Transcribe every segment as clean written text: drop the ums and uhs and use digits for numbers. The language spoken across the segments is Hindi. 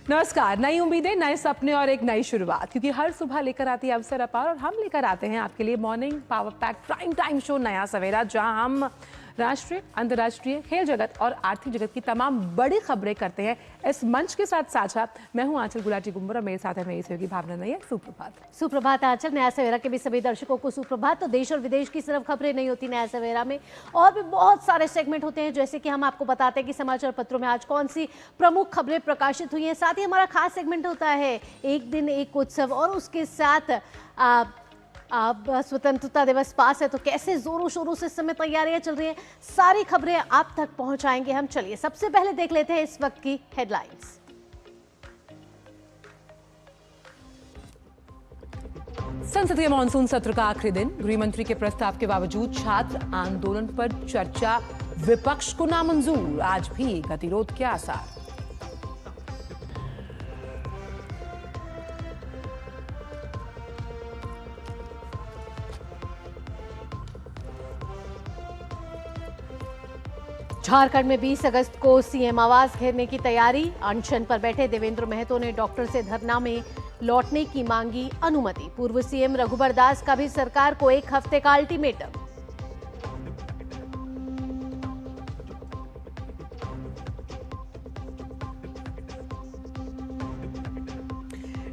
नमस्कार। नई उम्मीदें, नए सपने और एक नई शुरुआत, क्योंकि हर सुबह लेकर आती है अवसर अपार और हम लेकर आते हैं आपके लिए morning power pack prime time show नया सवेरा, जहां हम राष्ट्रीय, अंतर्राष्ट्रीय, खेल जगत और आर्थिक जगत की तमाम बड़ी खबरें करते हैं इस मंच के साथ साझा। मैं हूं आंचल गुलाटी गुम्बर और मेरे साथ है मेरी सहयोगी भावना नैयर। सुप्रभात। सुप्रभात आंचल। नया सवेरा के भी सभी दर्शकों को सुप्रभात। तो देश और विदेश की सिर्फ खबरें नहीं होती नया सवेरा में, और भी बहुत सारे सेगमेंट होते हैं, जैसे कि हम आपको बताते हैं कि समाचार पत्रों में आज कौन सी प्रमुख खबरें प्रकाशित हुई हैं। साथ ही हमारा खास सेगमेंट होता है एक दिन एक उत्सव, और उसके साथ अब स्वतंत्रता दिवस पास है तो कैसे जोरों शोरों से इस समय तैयारियां चल रही हैं, सारी खबरें आप तक पहुंचाएंगे हम। चलिए सबसे पहले देख लेते हैं इस वक्त की हेडलाइंस। संसद के मानसून सत्र का आखिरी दिन, गृहमंत्री के प्रस्ताव के बावजूद छात्र आंदोलन पर चर्चा विपक्ष को नामंजूर, आज भी गतिरोध के आसार। झारखंड में 20 अगस्त को सीएम आवास घेरने की तैयारी, अनशन पर बैठे देवेंद्र महतो ने डॉक्टर से धरना में लौटने की मांगी अनुमति। पूर्व सीएम रघुबर दास का भी सरकार को 1 हफ्ते का अल्टीमेटम।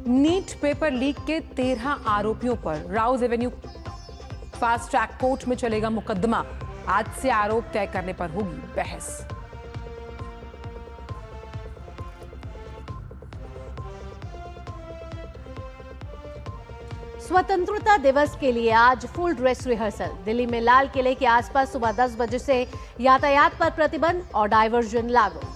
नीट पेपर लीक के 13 आरोपियों पर Rouse Avenue fast track court में चलेगा मुकदमा, आज से आरोप तय करने पर होगी बहस। स्वतंत्रता दिवस के लिए आज फुल ड्रेस रिहर्सल। दिल्ली में लाल किले के आसपास सुबह 10 बजे से यातायात पर प्रतिबंध और डायवर्जन लागू।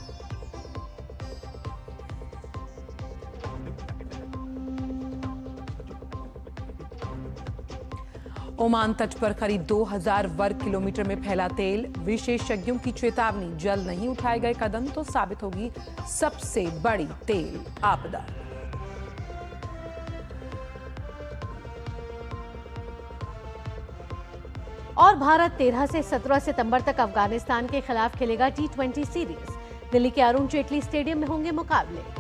ओमान तट पर करीब 2000 वर्ग किलोमीटर में फैला तेल, विशेषज्ञों की चेतावनी, जल्द नहीं उठाए गए कदम तो साबित होगी सबसे बड़ी तेल आपदा। और भारत 13 से 17 सितंबर तक अफगानिस्तान के खिलाफ खेलेगा T20 सीरीज। दिल्ली के अरुण जेटली स्टेडियम में होंगे मुकाबले।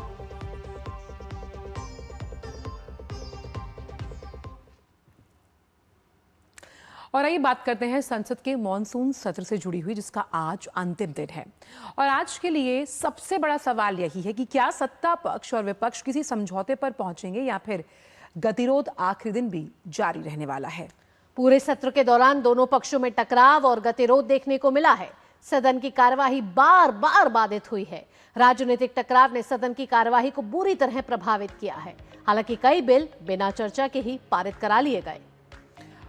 और आइए बात करते हैं संसद के मॉनसून सत्र से जुड़ी हुई, जिसका आज अंतिम दिन है। और आज के लिए सबसे बड़ा सवाल यही है कि क्या सत्ता पक्ष और विपक्ष किसी समझौते पर पहुंचेंगे या फिर गतिरोध आखिरी दिन भी जारी रहने वाला है। पूरे सत्र के दौरान दोनों पक्षों में टकराव और गतिरोध देखने को मिला है। सदन की कार्यवाही बार बार बाधित हुई है। राजनीतिक टकराव ने सदन की कार्यवाही को बुरी तरह प्रभावित किया है। हालांकि कई बिल बिना चर्चा के ही पारित करा लिए गए।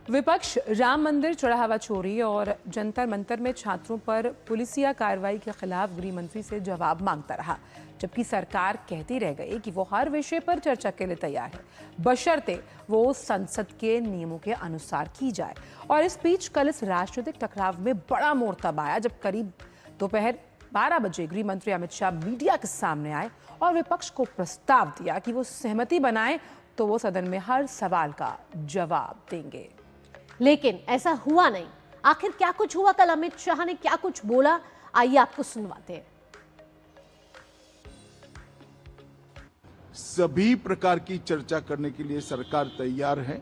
विपक्ष राम मंदिर चढ़ावा चोरी और जंतर मंतर में छात्रों पर पुलिसिया कार्रवाई के खिलाफ गृह मंत्री से जवाब मांगता रहा, जबकि सरकार कहती रह गई कि वो हर विषय पर चर्चा के लिए तैयार है, बशर्ते वो संसद के नियमों के अनुसार की जाए। और इस बीच कल इस राजनीतिक टकराव में बड़ा मोड़ तब आया जब करीब दोपहर 12 बजे गृह मंत्री अमित शाह मीडिया के सामने आए और विपक्ष को प्रस्ताव दिया कि वो सहमति बनाए तो वो सदन में हर सवाल का जवाब देंगे। लेकिन ऐसा हुआ नहीं। आखिर क्या कुछ हुआ? कल अमित शाह ने क्या कुछ बोला, आइए आपको सुनवाते हैं। सभी प्रकार की चर्चा करने के लिए सरकार तैयार है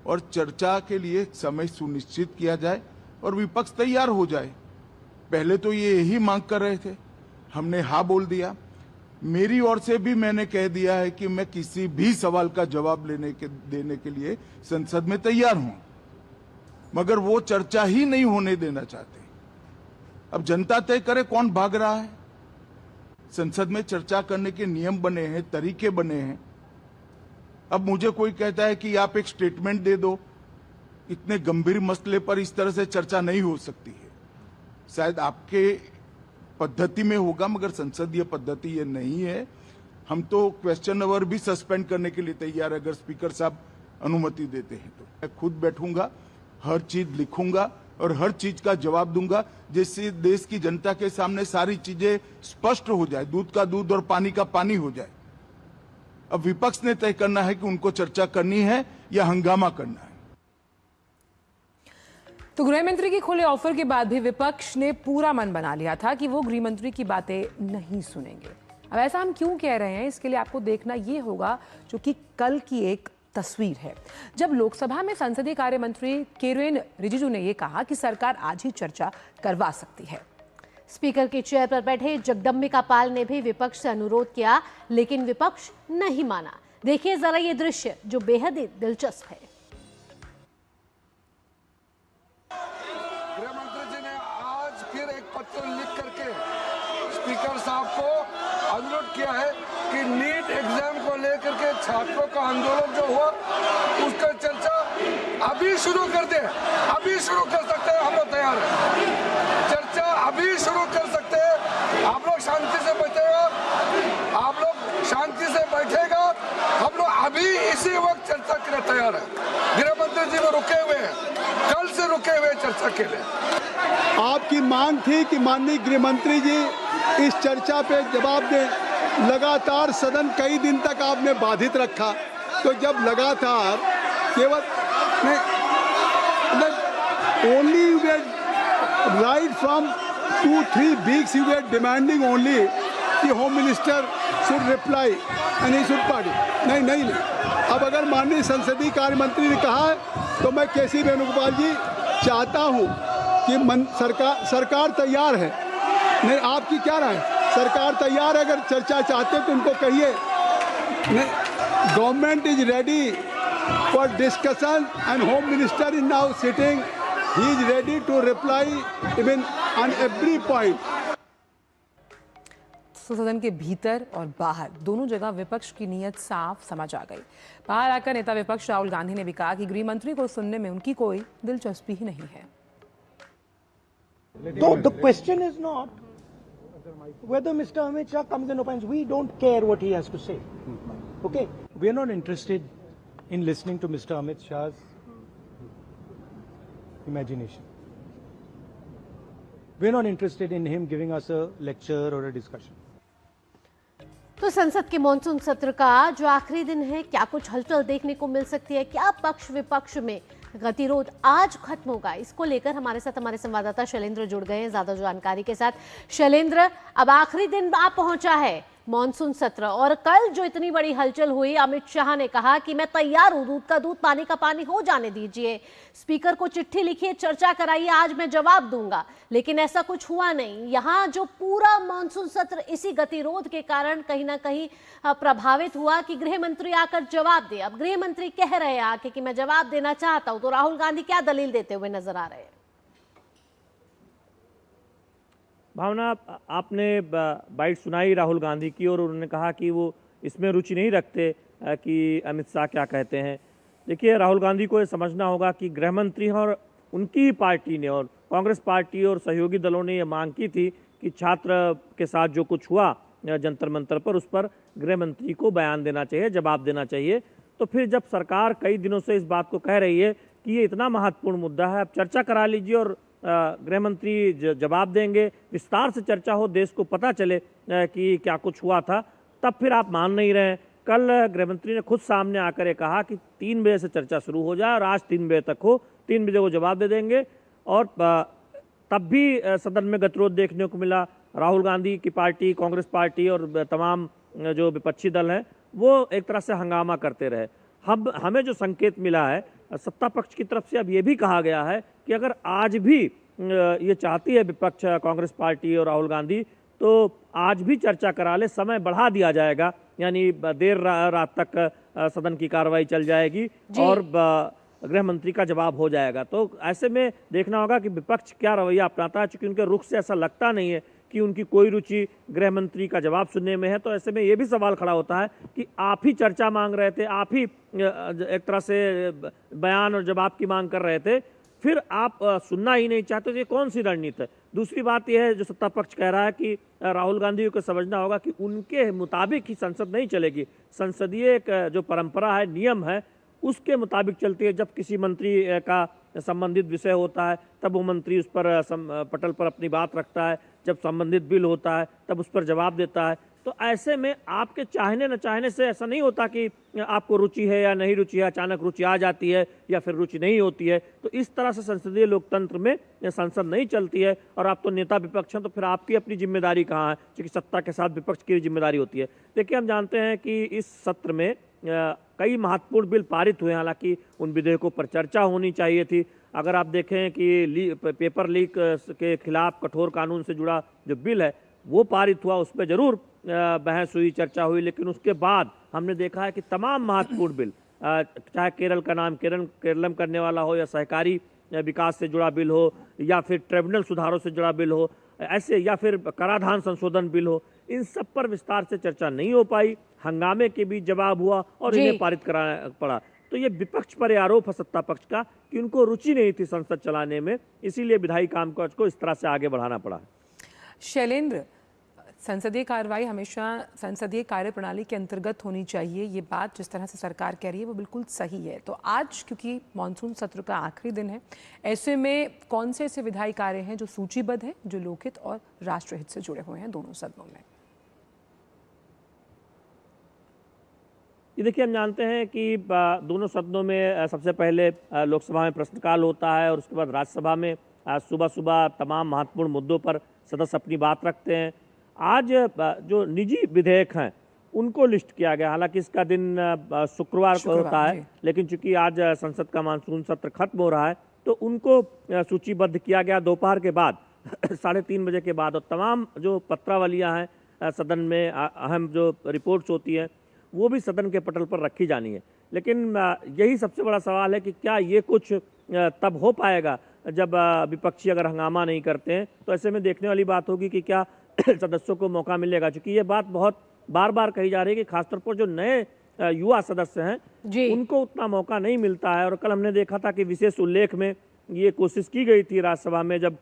और चर्चा के लिए समय सुनिश्चित किया जाए और विपक्ष तैयार हो जाए। पहले तो ये यही मांग कर रहे थे, हमने हाँ बोल दिया। मेरी ओर से भी मैंने कह दिया है कि मैं किसी भी सवाल का जवाब देने के लिए संसद में तैयार हूं, मगर वो चर्चा ही नहीं होने देना चाहते। अब जनता तय करे कौन भाग रहा है। संसद में चर्चा करने के नियम बने हैं, तरीके बने हैं। अब मुझे कोई कहता है कि आप एक स्टेटमेंट दे दो, इतने गंभीर मसले पर इस तरह से चर्चा नहीं हो सकती है। शायद आपके पद्धति में होगा, मगर संसदीय पद्धति ये नहीं है। हम तो क्वेश्चन आवर भी सस्पेंड करने के लिए तैयार है, अगर स्पीकर साहब अनुमति देते हैं तो। मैं खुद बैठूंगा, हर चीज लिखूंगा और हर चीज का जवाब दूंगा, जिससे देश की जनता के सामने सारी चीजें स्पष्ट हो जाए, दूध का दूध और पानी का पानी हो जाए। अब विपक्ष ने तय करना है कि उनको चर्चा करनी है या हंगामा करना है। तो गृह मंत्री की खुले ऑफर के बाद भी विपक्ष ने पूरा मन बना लिया था कि वो गृह मंत्री की बातें नहीं सुनेंगे। अब ऐसा हम क्यों कह रहे हैं, इसके लिए आपको देखना ये होगा जो कि कल की एक तस्वीर है, जब लोकसभा में संसदीय कार्य मंत्री किरेन रिजिजू ने यह कहा कि सरकार आज ही चर्चा करवा सकती है। स्पीकर की चेयर पर बैठे जगदम्बिका पाल ने भी विपक्ष से अनुरोध किया, लेकिन विपक्ष नहीं माना। देखिए जरा ये दृश्य जो बेहद ही दिलचस्प है। गृह मंत्री जी ने आज फिर एक पत्र लिख करके स्पीकर साहब को अनुरोध किया है कि नीट एग्जाम को लेकर के छात्रों का आंदोलन जो हुआ उसका चर्चा अभी शुरू कर दे। अभी शुरू कर सकते हैं, हम लोग तैयार हैं। चर्चा अभी शुरू कर सकते हैं। आप लोग शांति से बैठेगा, आप लोग शांति से बैठेगा, हम लोग अभी इसी वक्त चर्चा के लिए तैयार है। गृह मंत्री जी वो रुके हुए हैं, कल से रुके हुए चर्चा के लिए। आपकी मांग थी कि माननीय गृह मंत्री जी इस चर्चा पे जवाब दें। लगातार सदन कई दिन तक आपने बाधित रखा, तो जब लगातार केवल only right from 2-3 weeks you were demanding only कि home minister should reply and he should party. नहीं, अब अगर माननीय संसदीय कार्य मंत्री ने कहा है तो मैं केसी वेणुगोपाल जी चाहता हूं कि सरकार तैयार है। नहीं, आपकी क्या राय? सरकार तैयार है, अगर चर्चा चाहते तो उनको कहिए। Government is ready for discussion and home minister is now sitting, he is ready to reply even on every point. सदन के भीतर और बाहर दोनों जगह विपक्ष की नीयत साफ समझ आ गई। बाहर आकर नेता विपक्ष राहुल गांधी ने भी कहा कि गृह मंत्री को सुनने में उनकी कोई दिलचस्पी ही नहीं है। So the question is not whether Mr. Amit Shah comes and opines. We don't care what he has to say. Okay? We are not interested in listening to Mr. Amit Shah's imagination. We are not interested in him giving us a lecture or a discussion. तो संसद के मॉनसून सत्र का जो आखिरी दिन है, क्या कुछ हलचल देखने को मिल सकती है? क्या पक्ष विपक्ष में गतिरोध आज खत्म होगा? इसको लेकर हमारे साथ हमारे संवाददाता शैलेंद्र जुड़ गए हैं ज्यादा जानकारी के साथ। शैलेंद्र, अब आखिरी दिन आ पहुंचा है मॉनसून सत्र, और कल जो इतनी बड़ी हलचल हुई, अमित शाह ने कहा कि मैं तैयार हूं, दूध का दूध पानी का पानी हो जाने दीजिए, स्पीकर को चिट्ठी लिखिए, चर्चा कराइए, आज मैं जवाब दूंगा। लेकिन ऐसा कुछ हुआ नहीं। यहां जो पूरा मॉनसून सत्र इसी गतिरोध के कारण कहीं ना कहीं प्रभावित हुआ कि गृह मंत्री आकर जवाब दे। अब गृह मंत्री कह रहे हैं आके कि मैं जवाब देना चाहता हूं, तो राहुल गांधी क्या दलील देते हुए नजर आ रहे हैं? भावना, आपने बाइट सुनाई राहुल गांधी की, और उन्होंने कहा कि वो इसमें रुचि नहीं रखते कि अमित शाह क्या कहते हैं। देखिए, राहुल गांधी को ये समझना होगा कि गृह मंत्री और उनकी पार्टी ने और कांग्रेस पार्टी और सहयोगी दलों ने ये मांग की थी कि छात्र के साथ जो कुछ हुआ जंतर मंतर पर, उस पर गृह मंत्री को बयान देना चाहिए, जवाब देना चाहिए। तो फिर जब सरकार कई दिनों से इस बात को कह रही है कि ये इतना महत्वपूर्ण मुद्दा है, अब चर्चा करा लीजिए और गृह मंत्री जवाब देंगे, विस्तार से चर्चा हो, देश को पता चले कि क्या कुछ हुआ था, तब फिर आप मान नहीं रहे। कल गृह मंत्री ने खुद सामने आकर कहा कि 3 बजे से चर्चा शुरू हो जाए और आज 3 बजे तक हो, 3 बजे वो जवाब दे देंगे। और तब भी सदन में गतिरोध देखने को मिला। राहुल गांधी की पार्टी, कांग्रेस पार्टी और तमाम जो विपक्षी दल हैं वो एक तरह से हंगामा करते रहे। हमें जो संकेत मिला है सत्ता पक्ष की तरफ से, अब ये भी कहा गया है कि अगर आज भी ये चाहती है विपक्ष, कांग्रेस पार्टी और राहुल गांधी, तो आज भी चर्चा करा ले, समय बढ़ा दिया जाएगा, यानी देर रात तक सदन की कार्रवाई चल जाएगी और गृह मंत्री का जवाब हो जाएगा। तो ऐसे में देखना होगा कि विपक्ष क्या रवैया अपनाता है, चूंकि उनके रुख से ऐसा लगता नहीं है कि उनकी कोई रुचि गृह मंत्री का जवाब सुनने में है। तो ऐसे में ये भी सवाल खड़ा होता है कि आप ही चर्चा मांग रहे थे, आप ही एक तरह से बयान और जवाब की मांग कर रहे थे, फिर आप सुनना ही नहीं चाहते, तो ये कौन सी रणनीति है? दूसरी बात यह है जो सत्ता पक्ष कह रहा है कि राहुल गांधी को समझना होगा कि उनके मुताबिक ही संसद नहीं चलेगी। संसदीय एक जो परंपरा है, नियम है, उसके मुताबिक चलती है। जब किसी मंत्री का संबंधित विषय होता है तब वो मंत्री उस पर पटल पर अपनी बात रखता है, जब संबंधित बिल होता है तब उस पर जवाब देता है। तो ऐसे में आपके चाहने न चाहने से ऐसा नहीं होता कि आपको रुचि है या नहीं रुचि है, अचानक रुचि आ जाती है या फिर रुचि नहीं होती है। तो इस तरह से संसदीय लोकतंत्र में संसद नहीं चलती है। और आप तो नेता विपक्ष हैं, तो फिर आपकी अपनी जिम्मेदारी कहाँ है, क्योंकि सत्ता के साथ विपक्ष की जिम्मेदारी होती है। देखिए, हम जानते हैं कि इस सत्र में कई महत्वपूर्ण बिल पारित हुए, हालांकि उन विधेयकों पर चर्चा होनी चाहिए थी। अगर आप देखें कि पेपर लीक के खिलाफ कठोर कानून से जुड़ा जो बिल है वो पारित हुआ, उस पर जरूर बहस हुई, चर्चा हुई, लेकिन उसके बाद हमने देखा है कि तमाम महत्वपूर्ण बिल, चाहे केरल का नाम केरलम करने वाला हो, या सहकारी विकास से जुड़ा बिल हो, या फिर ट्रिब्यूनल सुधारों से जुड़ा बिल हो, ऐसे, या फिर कराधान संशोधन बिल हो, इन सब पर विस्तार से चर्चा नहीं हो पाई। हंगामे के बीच जवाब हुआ और इन्हें पारित कराना पड़ा। तो ये विपक्ष पर यह आरोप है सत्ता पक्ष का कि उनको रुचि नहीं थी संसद चलाने में, इसीलिए विधायी कामकाज को इस तरह से आगे बढ़ाना पड़ा। शैलेंद्र, संसदीय कार्रवाई हमेशा संसदीय कार्यप्रणाली के अंतर्गत होनी चाहिए, ये बात जिस तरह से सरकार कह रही है वो बिल्कुल सही है। तो आज क्योंकि मानसून सत्र का आखिरी दिन है, ऐसे में कौन से ऐसे विधायी कार्य हैं जो सूचीबद्ध हैं, जो लोकहित और राष्ट्रहित से जुड़े हुए हैं दोनों सदनों में? ये देखिए, हम जानते हैं कि दोनों सदनों में सबसे पहले लोकसभा में प्रश्नकाल होता है और उसके बाद राज्यसभा में सुबह सुबह तमाम महत्वपूर्ण मुद्दों पर सदस्य अपनी बात रखते हैं। आज जो निजी विधेयक हैं उनको लिस्ट किया गया, हालांकि इसका दिन शुक्रवार को होता है, लेकिन चूंकि आज संसद का मानसून सत्र खत्म हो रहा है तो उनको सूचीबद्ध किया गया दोपहर के बाद 3:30 बजे के बाद। और तमाम जो पत्रावलियाँ हैं सदन में, अहम जो रिपोर्ट्स होती हैं, वो भी सदन के पटल पर रखी जानी है। लेकिन यही सबसे बड़ा सवाल है कि क्या ये कुछ तब हो पाएगा जब विपक्षी अगर हंगामा नहीं करते हैं। तो ऐसे में देखने वाली बात होगी कि क्या सदस्यों को मौका मिलेगा, क्योंकि ये बात बहुत बार बार कही जा रही है कि खासतौर पर जो नए युवा सदस्य हैं उनको उतना मौका नहीं मिलता है। और कल हमने देखा था कि विशेष उल्लेख में ये कोशिश की गई थी राज्यसभा में, जब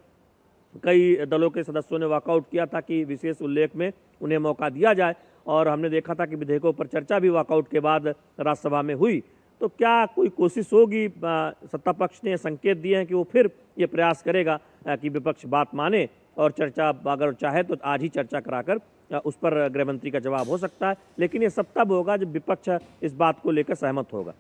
कई दलों के सदस्यों ने वॉकआउट किया था कि विशेष उल्लेख में उन्हें मौका दिया जाए। और हमने देखा था कि विधेयकों पर चर्चा भी वॉकआउट के बाद राज्यसभा में हुई। तो क्या कोई कोशिश होगी? सत्ता पक्ष ने संकेत दिए हैं कि वो फिर ये प्रयास करेगा कि विपक्ष बात माने और चर्चा अगर चाहे तो आज ही चर्चा कराकर उस पर गृह मंत्री का जवाब हो सकता है। लेकिन ये सब तब होगा जब विपक्ष इस बात को लेकर सहमत होगा।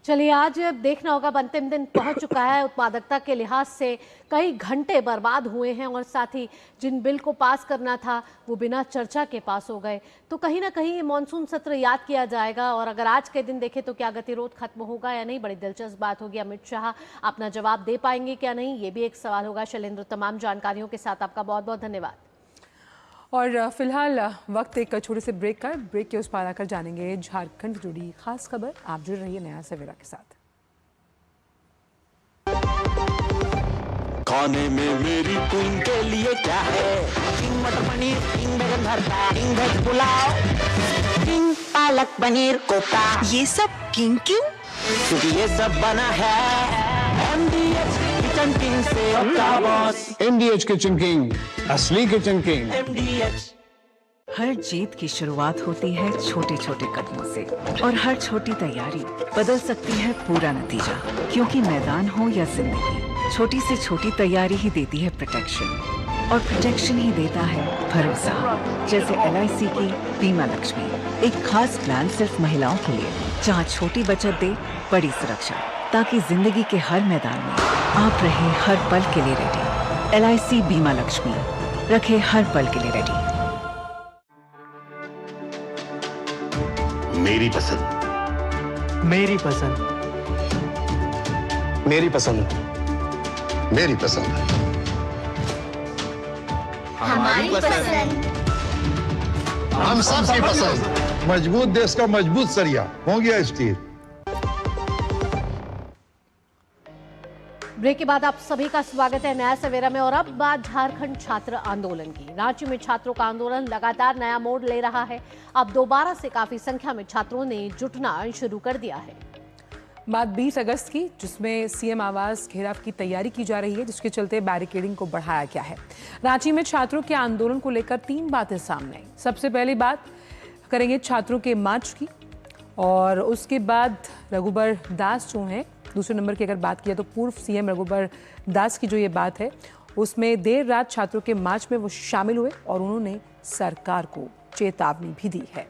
चलिए, आज देखना होगा, अंतिम दिन पहुंच चुका है। उत्पादकता के लिहाज से कई घंटे बर्बाद हुए हैं और साथ ही जिन बिल को पास करना था वो बिना चर्चा के पास हो गए। तो कहीं ना कहीं ये मानसून सत्र याद किया जाएगा। और अगर आज के दिन देखें तो क्या गतिरोध खत्म होगा या नहीं, बड़ी दिलचस्प बात होगी। अमित शाह अपना जवाब दे पाएंगे क्या नहीं, ये भी एक सवाल होगा। शैलेंद्र, तमाम जानकारियों के साथ आपका बहुत बहुत धन्यवाद। और फिलहाल वक्त एक छोटे से ब्रेक के उस पार आकर जानेंगे झारखंड से जुड़ी खास खबर। आप जुड़ रहिए नया सवेरा के साथ। खाने में मेरी क्वीन के लिए क्या है? किंग मटर पनीर, किंग बैगन भरता, king veg pulao, king palak paneer kofta. ये सब किंग क्यों? क्योंकि ये सब बना है MDH किचन किंग से। अपना बॉस MDH किचन किंग, असली किचन किंग। MDH। हर जीत की शुरुआत होती है छोटे छोटे कदमों से और हर छोटी तैयारी बदल सकती है पूरा नतीजा। क्योंकि मैदान हो या जिंदगी, छोटी से छोटी तैयारी ही देती है प्रोटेक्शन और प्रोटेक्शन ही देता है भरोसा। जैसे LIC की बीमा लक्ष्मी, एक खास प्लान सिर्फ महिलाओं के लिए, जहां छोटी बचत दे बड़ी सुरक्षा, ताकि जिंदगी के हर मैदान में आप रहे हर पल के लिए रेडी। LIC बीमा लक्ष्मी, रखे हर पल के लिए रेडी। मेरी पसंद, मेरी पसंद, मेरी पसंद, मेरी पसंद, हमारी पसंद, हम सबकी पसंद। मजबूत देश का मजबूत सरिया हो गया स्टील। ब्रेक के बाद आप सभी का स्वागत है नया सवेरा में। और अब बात झारखंड छात्र आंदोलन की। रांची में छात्रों का आंदोलन लगातार नया मोड़ ले रहा है। अब दोबारा से काफी संख्या में छात्रों ने जुटना शुरू कर दिया है। बात 20 अगस्त की, जिसमें CM आवास घेराव की तैयारी की जा रही है, जिसके चलते बैरिकेडिंग को बढ़ाया गया है। रांची में छात्रों के आंदोलन को लेकर 3 बातें सामने आई। सबसे पहली बात करेंगे छात्रों के मार्च की, और उसके बाद रघुबर दास जो हैं, दूसरे नंबर की अगर बात किया तो पूर्व CM रघुबर दास की जो ये बात है, उसमें देर रात छात्रों के मार्च में वो शामिल हुए और उन्होंने सरकार को चेतावनी भी दी है।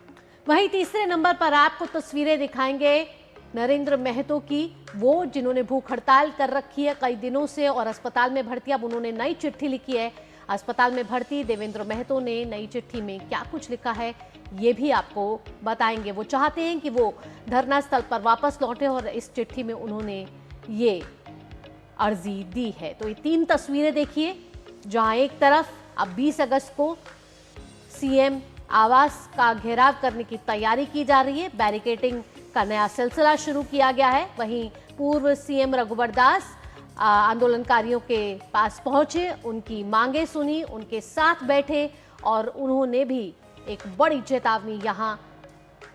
वहीं तीसरे नंबर पर आपको तस्वीरें दिखाएंगे नरेंद्र महतो की, वो जिन्होंने भूख हड़ताल कर रखी है कई दिनों से और अस्पताल में भर्ती। अब उन्होंने नई चिट्ठी लिखी है। अस्पताल में भर्ती देवेंद्र महतो ने नई चिट्ठी में क्या कुछ लिखा है ये भी आपको बताएंगे। वो चाहते हैं कि वो धरना स्थल पर वापस लौटे और इस चिट्ठी में उन्होंने ये अर्जी दी है। तो ये 3 तस्वीरें देखिए, जहां एक तरफ अब 20 अगस्त को सीएम आवास का घेराव करने की तैयारी की जा रही है, बैरिकेडिंग का नया सिलसिला शुरू किया गया है। वहीं पूर्व सीएम रघुवर दास आंदोलनकारियों के पास पहुंचे, उनकी मांगे सुनी, उनके साथ बैठे और उन्होंने भी एक बड़ी चेतावनी यहां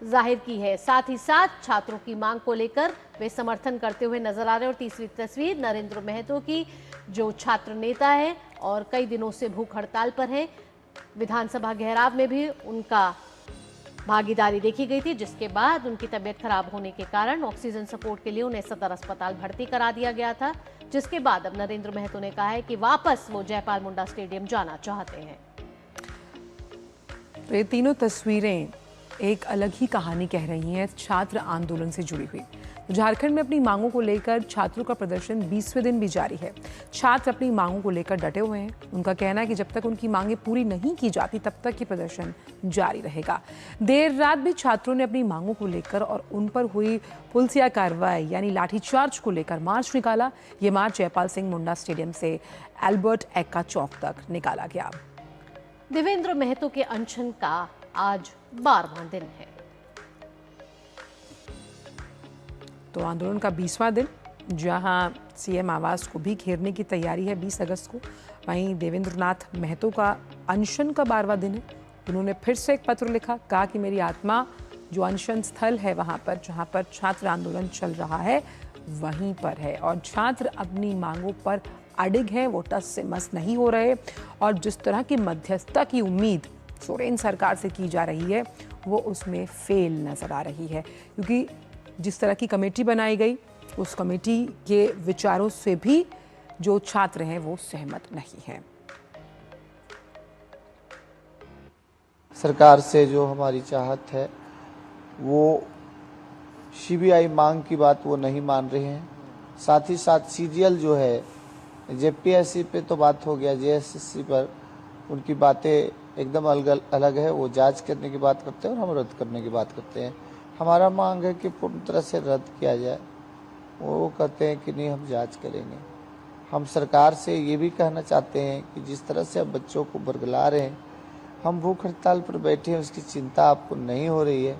जाहिर की है। साथ ही साथ छात्रों की मांग को लेकर वे समर्थन करते हुए नजर आ रहे हैं। और तीसरी तस्वीर नरेंद्र महतो की, जो छात्र नेता है और कई दिनों से भूख हड़ताल पर है। विधानसभा घेराव में भी उनका भागीदारी देखी गई थी, जिसके बाद उनकी तबीयत खराब होने के कारण ऑक्सीजन सपोर्ट के लिए उन्हें सदर अस्पताल भर्ती करा दिया गया था। जिसके बाद अब नरेंद्र महतो ने कहा है कि वापस वो जयपाल मुंडा स्टेडियम जाना चाहते हैं। तो ये तीनों तस्वीरें एक अलग ही कहानी कह रही हैं छात्र आंदोलन से जुड़ी हुई। झारखंड में अपनी मांगों को लेकर छात्रों का प्रदर्शन 20वें दिन भी जारी है। छात्र अपनी मांगों को लेकर डटे हुए हैं। उनका कहना है कि जब तक उनकी मांगें पूरी नहीं की जाती तब तक ये प्रदर्शन जारी रहेगा। देर रात भी छात्रों ने अपनी मांगों को लेकर और उन पर हुई पुलिसिया कार्रवाई यानी लाठीचार्ज को लेकर मार्च निकाला। ये मार्च जयपाल सिंह मुंडा स्टेडियम से एल्बर्ट एक्का चौक तक निकाला गया। देवेंद्र महतो के अनशन का आज 12वां दिन है। तो आंदोलन का 20वां दिन, जहां सीएम आवास को भी घेरने की तैयारी है 20 अगस्त को। वहीं देवेंद्र नाथ महतो का अनशन का 12वां दिन है। उन्होंने फिर से एक पत्र लिखा, कहा कि मेरी आत्मा जो अनशन स्थल है वहां पर जहां पर छात्र आंदोलन चल रहा है वहीं पर है और छात्र अपनी मांगों पर अडिग हैं, वो टस से मस नहीं हो रहे। और जिस तरह की मध्यस्थता की उम्मीद सोरेन सरकार से की जा रही है वो उसमें फेल नजर आ रही है, क्योंकि जिस तरह की कमेटी बनाई गई उस कमेटी के विचारों से भी जो छात्र हैं वो सहमत नहीं हैं। सरकार से जो हमारी चाहत है वो सीबीआई मांग की बात वो नहीं मान रहे हैं। साथ ही साथ सीजीएल जो है, जेपीएससी पे तो बात हो गया, जेएसएससी पर उनकी बातें एकदम अलग है। वो जांच करने की बात करते हैं और हम रद्द करने की बात करते हैं। हमारा मांग है कि पूर्ण तरह से रद्द किया जाए। वो कहते हैं कि नहीं, हम जांच करेंगे। हम सरकार से ये भी कहना चाहते हैं कि जिस तरह से अब बच्चों को बरगला रहे हैं, हम भूख हड़ताल पर बैठे हैं, उसकी चिंता आपको नहीं हो रही है।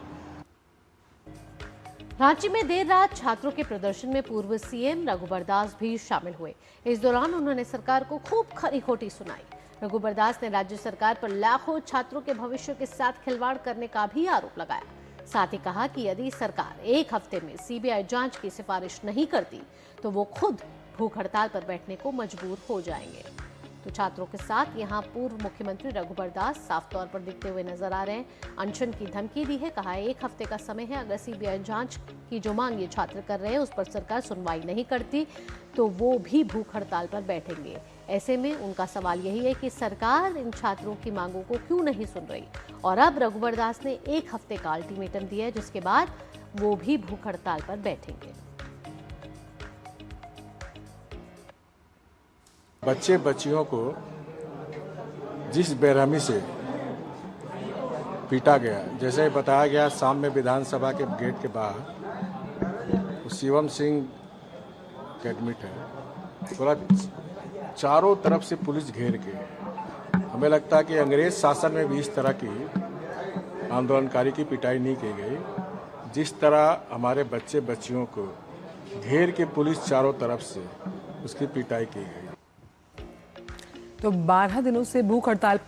रांची में देर रात छात्रों के प्रदर्शन में पूर्व सीएम रघुवर दास भी शामिल हुए। इस दौरान उन्होंने सरकार को खूब खरी खोटी सुनाई। रघुवर दास ने राज्य सरकार पर लाखों छात्रों के भविष्य के साथ खिलवाड़ करने का भी आरोप लगाया। साथ ही कहा कि यदि सरकार एक हफ्ते में सीबीआई जांच की सिफारिश नहीं करती तो वो खुद भूख हड़ताल पर बैठने को मजबूर हो जाएंगे। तो छात्रों के साथ यहां पूर्व मुख्यमंत्री रघुवर दास साफ तौर पर दिखते हुए नजर आ रहे हैं। अनशन की धमकी दी है, कहा है 1 हफ्ते का समय है, अगर सीबीआई जांच की जो मांग ये छात्र कर रहे हैं उस पर सरकार सुनवाई नहीं करती तो वो भी भूख हड़ताल पर बैठेंगे। ऐसे में उनका सवाल यही है कि सरकार इन छात्रों की मांगों को क्यों नहीं सुन रही। और अब रघुवर दास ने 1 हफ्ते का अल्टीमेटम दिया है, जिसके बाद वो भी भूख हड़ताल पर बैठेंगे। बच्चे बच्चियों को जिस बेरहमी से पीटा गया, जैसे बताया गया शाम में विधानसभा के गेट के बाहर शिवम सिंह एडमिट है, पूरा चारों तरफ से पुलिस घेर के, हमें लगता है कि अंग्रेज शासन में भी इस तरह की आंदोलनकारी की पिटाई नहीं की गई जिस तरह हमारे बच्चे बच्चियों को घेर के पुलिस चारों तरफ से उसकी पिटाई की गई। तो 12 दिनों से भूख हड़ताल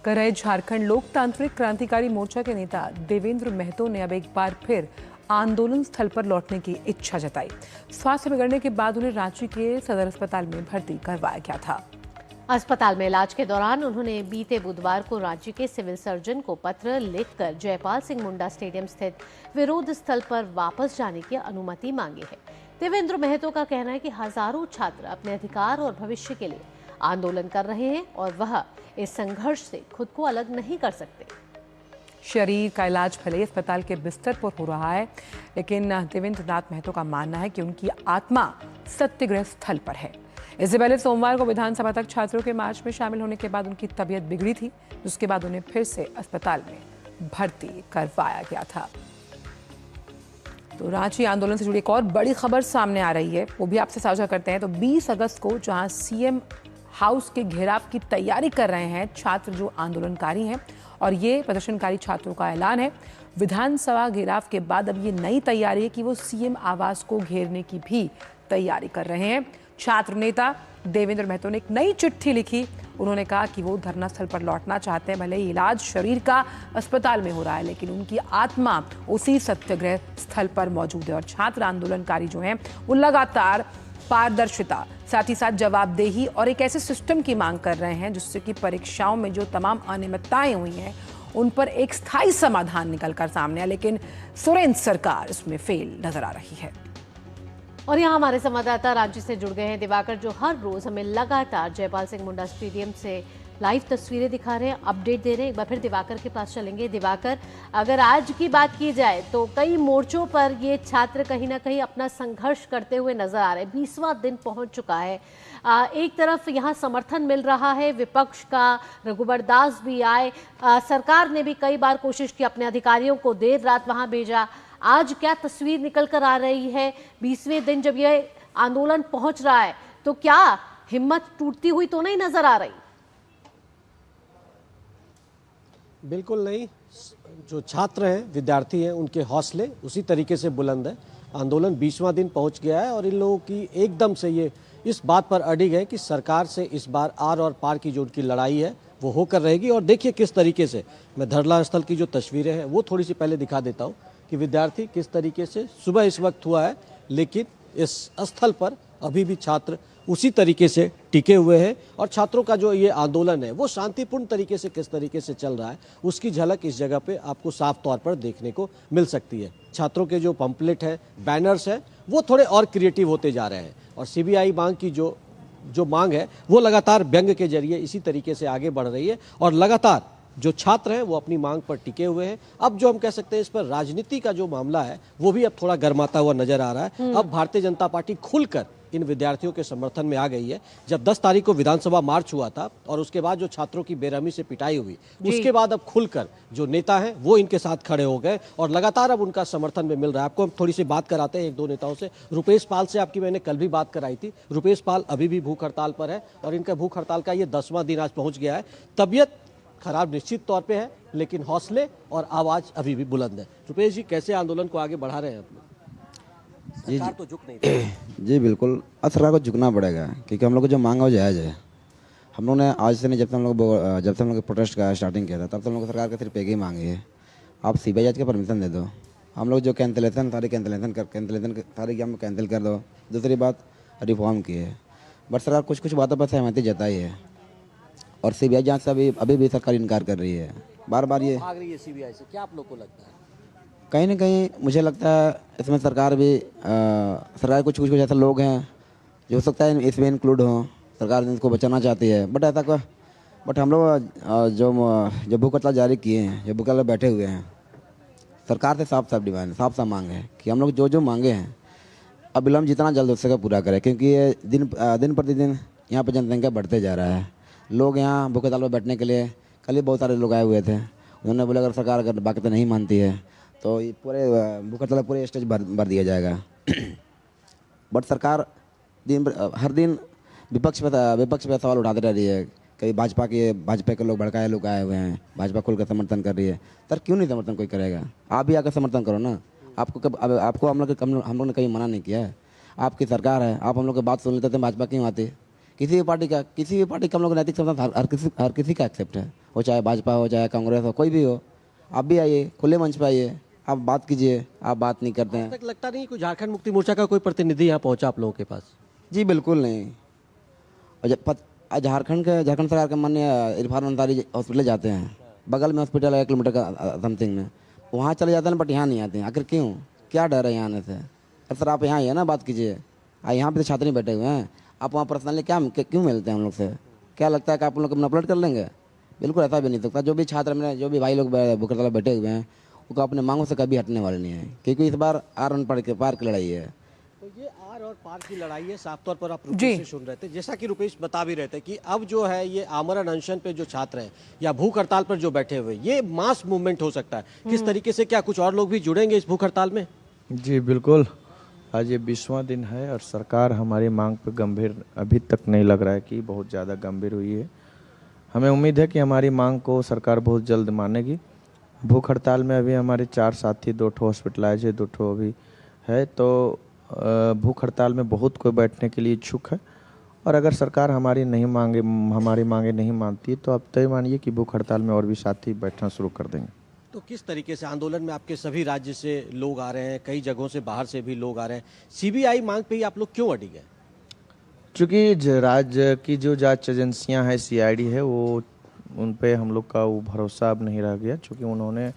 कर रहे झारखंड लोकतांत्रिक क्रांतिकारी मोर्चा के नेता देवेंद्र महतो ने अब एक बार फिर आंदोलन स्थल पर लौटने की इच्छा जताई। स्वास्थ्य बिगड़ने के बाद उन्हें रांची के सदर अस्पताल में भर्ती करवाया गया था। अस्पताल में इलाज के दौरान उन्होंने बीते बुधवार को रांची के सिविल सर्जन को पत्र लिखकर जयपाल सिंह मुंडा स्टेडियम स्थित विरोध स्थल पर वापस जाने की अनुमति मांगी है। देवेंद्र महतो का कहना है कि हजारों छात्र अपने अधिकार और भविष्य के लिए आंदोलन कर रहे हैं और वह इस संघर्ष से खुद को अलग नहीं कर सकते। शरीर का इलाज भले ही अस्पताल के बिस्तर पर हो रहा है, लेकिन देवेंद्र नाथ महतो का मानना है कि उनकी आत्मा सत्याग्रह स्थल पर है। इससे पहले सोमवार को विधानसभा तक छात्रों के मार्च में शामिल होने के बाद उनकी तबीयत बिगड़ी थी, जिसके बाद उन्हें फिर से अस्पताल में भर्ती करवाया गया था। तो रांची आंदोलन से जुड़ी एक और बड़ी खबर सामने आ रही है, वो भी आपसे साझा करते हैं। तो 20 अगस्त को जहां सीएम हाउस के घेराव की तैयारी कर रहे हैं छात्र जो आंदोलनकारी हैं, और ये प्रदर्शनकारी छात्रों का ऐलान है। विधानसभा घेराव के बाद अब ये नई तैयारी है कि वो सीएम आवास को घेरने की भी तैयारी कर रहे हैं। छात्र नेता देवेंद्र महतो ने एक नई चिट्ठी लिखी। उन्होंने कहा कि वो धरना स्थल पर लौटना चाहते हैं, भले ही इलाज शरीर का अस्पताल में हो रहा है, लेकिन उनकी आत्मा उसी सत्याग्रह स्थल पर मौजूद है। और छात्र आंदोलनकारी जो हैं वो लगातार पारदर्शिता, साथ ही साथ जवाबदेही और एक ऐसे सिस्टम की मांग कर रहे हैं जिससे कि परीक्षाओं में जो तमाम अनियमितताएं हुई हैं उन पर एक स्थायी समाधान निकलकर सामने आए, लेकिन सुरेंद्र सरकार इसमें फेल नजर आ रही है। और यहाँ हमारे संवाददाता रांची से जुड़ गए हैं दिवाकर, जो हर रोज हमें लगातार जयपाल सिंह मुंडा स्टेडियम से लाइव तस्वीरें दिखा रहे हैं, अपडेट दे रहे हैं। एक बार फिर दिवाकर के पास चलेंगे। दिवाकर, अगर आज की बात की जाए तो कई मोर्चों पर ये छात्र कहीं ना कहीं अपना संघर्ष करते हुए नजर आ रहे हैं। 20वां दिन पहुंच चुका है। एक तरफ यहाँ समर्थन मिल रहा है विपक्ष का, रघुबर दास भी आए, सरकार ने भी कई बार कोशिश की, अपने अधिकारियों को देर रात वहां भेजा। आज क्या तस्वीर निकल कर आ रही है 20वें दिन जब ये आंदोलन पहुंच रहा है, तो क्या हिम्मत टूटती हुई तो नहीं नजर आ रही? बिल्कुल नहीं। जो छात्र हैं, विद्यार्थी हैं, उनके हौसले उसी तरीके से बुलंद है। आंदोलन 20वां दिन पहुंच गया है और इन लोगों की एकदम से ये इस बात पर अड़िग है कि सरकार से इस बार आर और पार की जो उनकी लड़ाई है वो होकर रहेगी। और देखिए किस तरीके से, मैं धरना स्थल की जो तस्वीरें हैं वो थोड़ी सी पहले दिखा देता हूँ कि विद्यार्थी किस तरीके से सुबह इस वक्त हुआ है, लेकिन इस स्थल पर अभी भी छात्र उसी तरीके से टिके हुए हैं। और छात्रों का जो ये आंदोलन है वो शांतिपूर्ण तरीके से किस तरीके से चल रहा है उसकी झलक इस जगह पे आपको साफ तौर पर देखने को मिल सकती है। छात्रों के जो पंपलेट है, बैनर्स है, वो थोड़े और क्रिएटिव होते जा रहे हैं। और सीबीआई मांग की जो मांग है वो लगातार व्यंग के जरिए इसी तरीके से आगे बढ़ रही है। और लगातार जो छात्र हैं वो अपनी मांग पर टिके हुए हैं। अब जो हम कह सकते हैं इस पर राजनीति का जो मामला है वो भी अब थोड़ा गर्माता हुआ नजर आ रहा है। अब भारतीय जनता पार्टी खुलकर इन विद्यार्थियों के समर्थन में आ गई है। जब 10 तारीख को विधानसभा मार्च हुआ था और उसके बाद जो छात्रों की बेरहमी से पिटाई हुई, उसके बाद अब खुलकर जो नेता हैं वो इनके साथ खड़े हो गए और लगातार अब उनका समर्थन में मिल रहा है। आपको हम थोड़ी सी बात कराते हैं एक दो नेताओं से। रुपेश पाल से आपकी मैंने कल भी बात कराई थी। रुपेश पाल अभी भी भूख हड़ताल पर है और इनका भूख हड़ताल का ये 10वां दिन आज पहुंच गया है। तबियत खराब निश्चित तौर पे है, लेकिन हौसले और आवाज अभी भी बुलंद है। रुपेश जी, कैसे आंदोलन को आगे बढ़ा रहे हैं आप? सरकार तो झुक नहीं रही। जी बिल्कुल, सरकार को झुकना पड़ेगा क्योंकि हम लोग को जो मांगा वो जायज़ है। हम लोग ने आज से नहीं, जब से हम लोग प्रोटेस्ट का स्टार्टिंग किया था तब से हम लोग सरकार का सिर्फ एक ही मांगी है, आप सीबीआई जांच का परमिशन दे दो। हम लोग जो कैंसिलेशन सारी हम कैंसिल कर दो। दूसरी बात, रिफॉर्म की है, बट सरकार कुछ बातों पर सहमति जताई है और सीबीआई जांच से अभी भी सरकार इनकार कर रही है। बार बार ये भाग रही है सीबीआई से। क्या आप लोग को लगता है? कहीं ना कहीं मुझे लगता है इसमें सरकार कुछ ऐसे लोग हैं जो हो सकता है इसमें इंक्लूड हो। सरकार इनको बचाना चाहती है, बट हम लोग जो भूख हड़ताल जारी किए हैं, जो भूख हड़ताल बैठे हुए हैं, सरकार से साफ डिमांड, साफ मांग है कि हम लोग जो मांगे हैं अविलंब जितना जल्द हो सके पूरा करें, क्योंकि ये दिन प्रतिदिन यहाँ पर जनसंख्या बढ़ते जा रहा है। लोग यहाँ भूख हड़ताल पर बैठने के लिए, कल ही बहुत सारे लोग आए हुए थे, उन्होंने बोला अगर सरकार अगर बाकी तो नहीं मानती है तो ये पूरे भूख हड़ताल पूरे स्टेज भर दिया जाएगा। बट सरकार हर दिन विपक्ष पे सवाल उठाते रह रही है। कई भाजपा के लोग भड़काए लोग आए हुए हैं, भाजपा खुलकर समर्थन कर रही है। सर क्यों नहीं समर्थन कोई करेगा? आप भी आकर समर्थन करो ना। आपको हम लोग ने कहीं मना नहीं किया है। आपकी सरकार है, आप हम लोग की बात सुन लेते थे, भाजपा क्यों आती? किसी भी पार्टी का हम लोग नैतिक समर्थन हर किसी का एक्सेप्ट है, वो चाहे भाजपा हो चाहे कांग्रेस हो, कोई भी हो। आप भी आइए, खुले मंच पर आइए, आप बात कीजिए। आप बात नहीं करते हैं। तक लगता नहीं कोई झारखंड मुक्ति मोर्चा का कोई प्रतिनिधि यहाँ पहुँचा आप लोगों के पास? जी बिल्कुल नहीं। और झारखंड सरकार के माननीय इरफान अंसारी हॉस्पिटल जाते हैं, बगल में हॉस्पिटल है 1 किलोमीटर का समथिंग में, वहाँ चले जाते हैं, बट यहाँ नहीं आते हैं। आखिर क्यों? क्या डर है यहाँ आने से? सर आप यहाँ आइए ना, बात कीजिए। यहाँ पे तो छात्र नहीं बैठे हुए हैं, आप वहाँ पर्सनली क्यों मिलते हैं हम लोग से? क्या लगता है कि आप लोग मैनिपुलेट कर लेंगे? बिल्कुल ऐसा भी नहीं सकता। जो भी छात्र में जो भी भाई लोग भूख हड़ताल बैठे हुए हैं वो अपने मांगों से कभी हटने वाले नहीं है, क्योंकि इस बार आर पार की लड़ाई है। तो ये आर और पार की लड़ाई है, साफ तौर पर आप रुपेश से सुन रहे थे। जैसा कि रुपेश बता भी रहे थे कि अब जो है ये आमरण अनशन पे जो छात्र हैं या भूख हड़ताल पर जो बैठे हुए, ये मास मूवमेंट हो सकता है। किस तरीके से, क्या कुछ और लोग भी जुड़ेंगे इस भूख हड़ताल में? जी बिल्कुल, आज ये 20वां दिन है और सरकार हमारी मांग पर गंभीर अभी तक नहीं लग रहा है कि बहुत ज़्यादा गंभीर हुई है। हमें उम्मीद है कि हमारी मांग को सरकार बहुत जल्द मानेगी। भूख हड़ताल में अभी हमारे 4 साथी, 2 ठो हॉस्पिटलाइज है, 2 ठो अभी है। तो भूख हड़ताल में बहुत कोई बैठने के लिए इच्छुक है और अगर सरकार हमारी मांगे नहीं मानती तो आप तय मानिए कि भूख हड़ताल में और भी साथी बैठना शुरू कर देंगे। तो किस तरीके से आंदोलन में आपके सभी राज्य से लोग आ रहे हैं, कई जगहों से बाहर से भी लोग आ रहे हैं, सीबीआई मांग पे ही आप लोग क्यों अड़ी गए? चूँकि राज्य की जो जांच एजेंसियां हैं, सीआईडी है, वो उन पे हम लोग का वो भरोसा अब नहीं रह गया, क्योंकि उन्होंने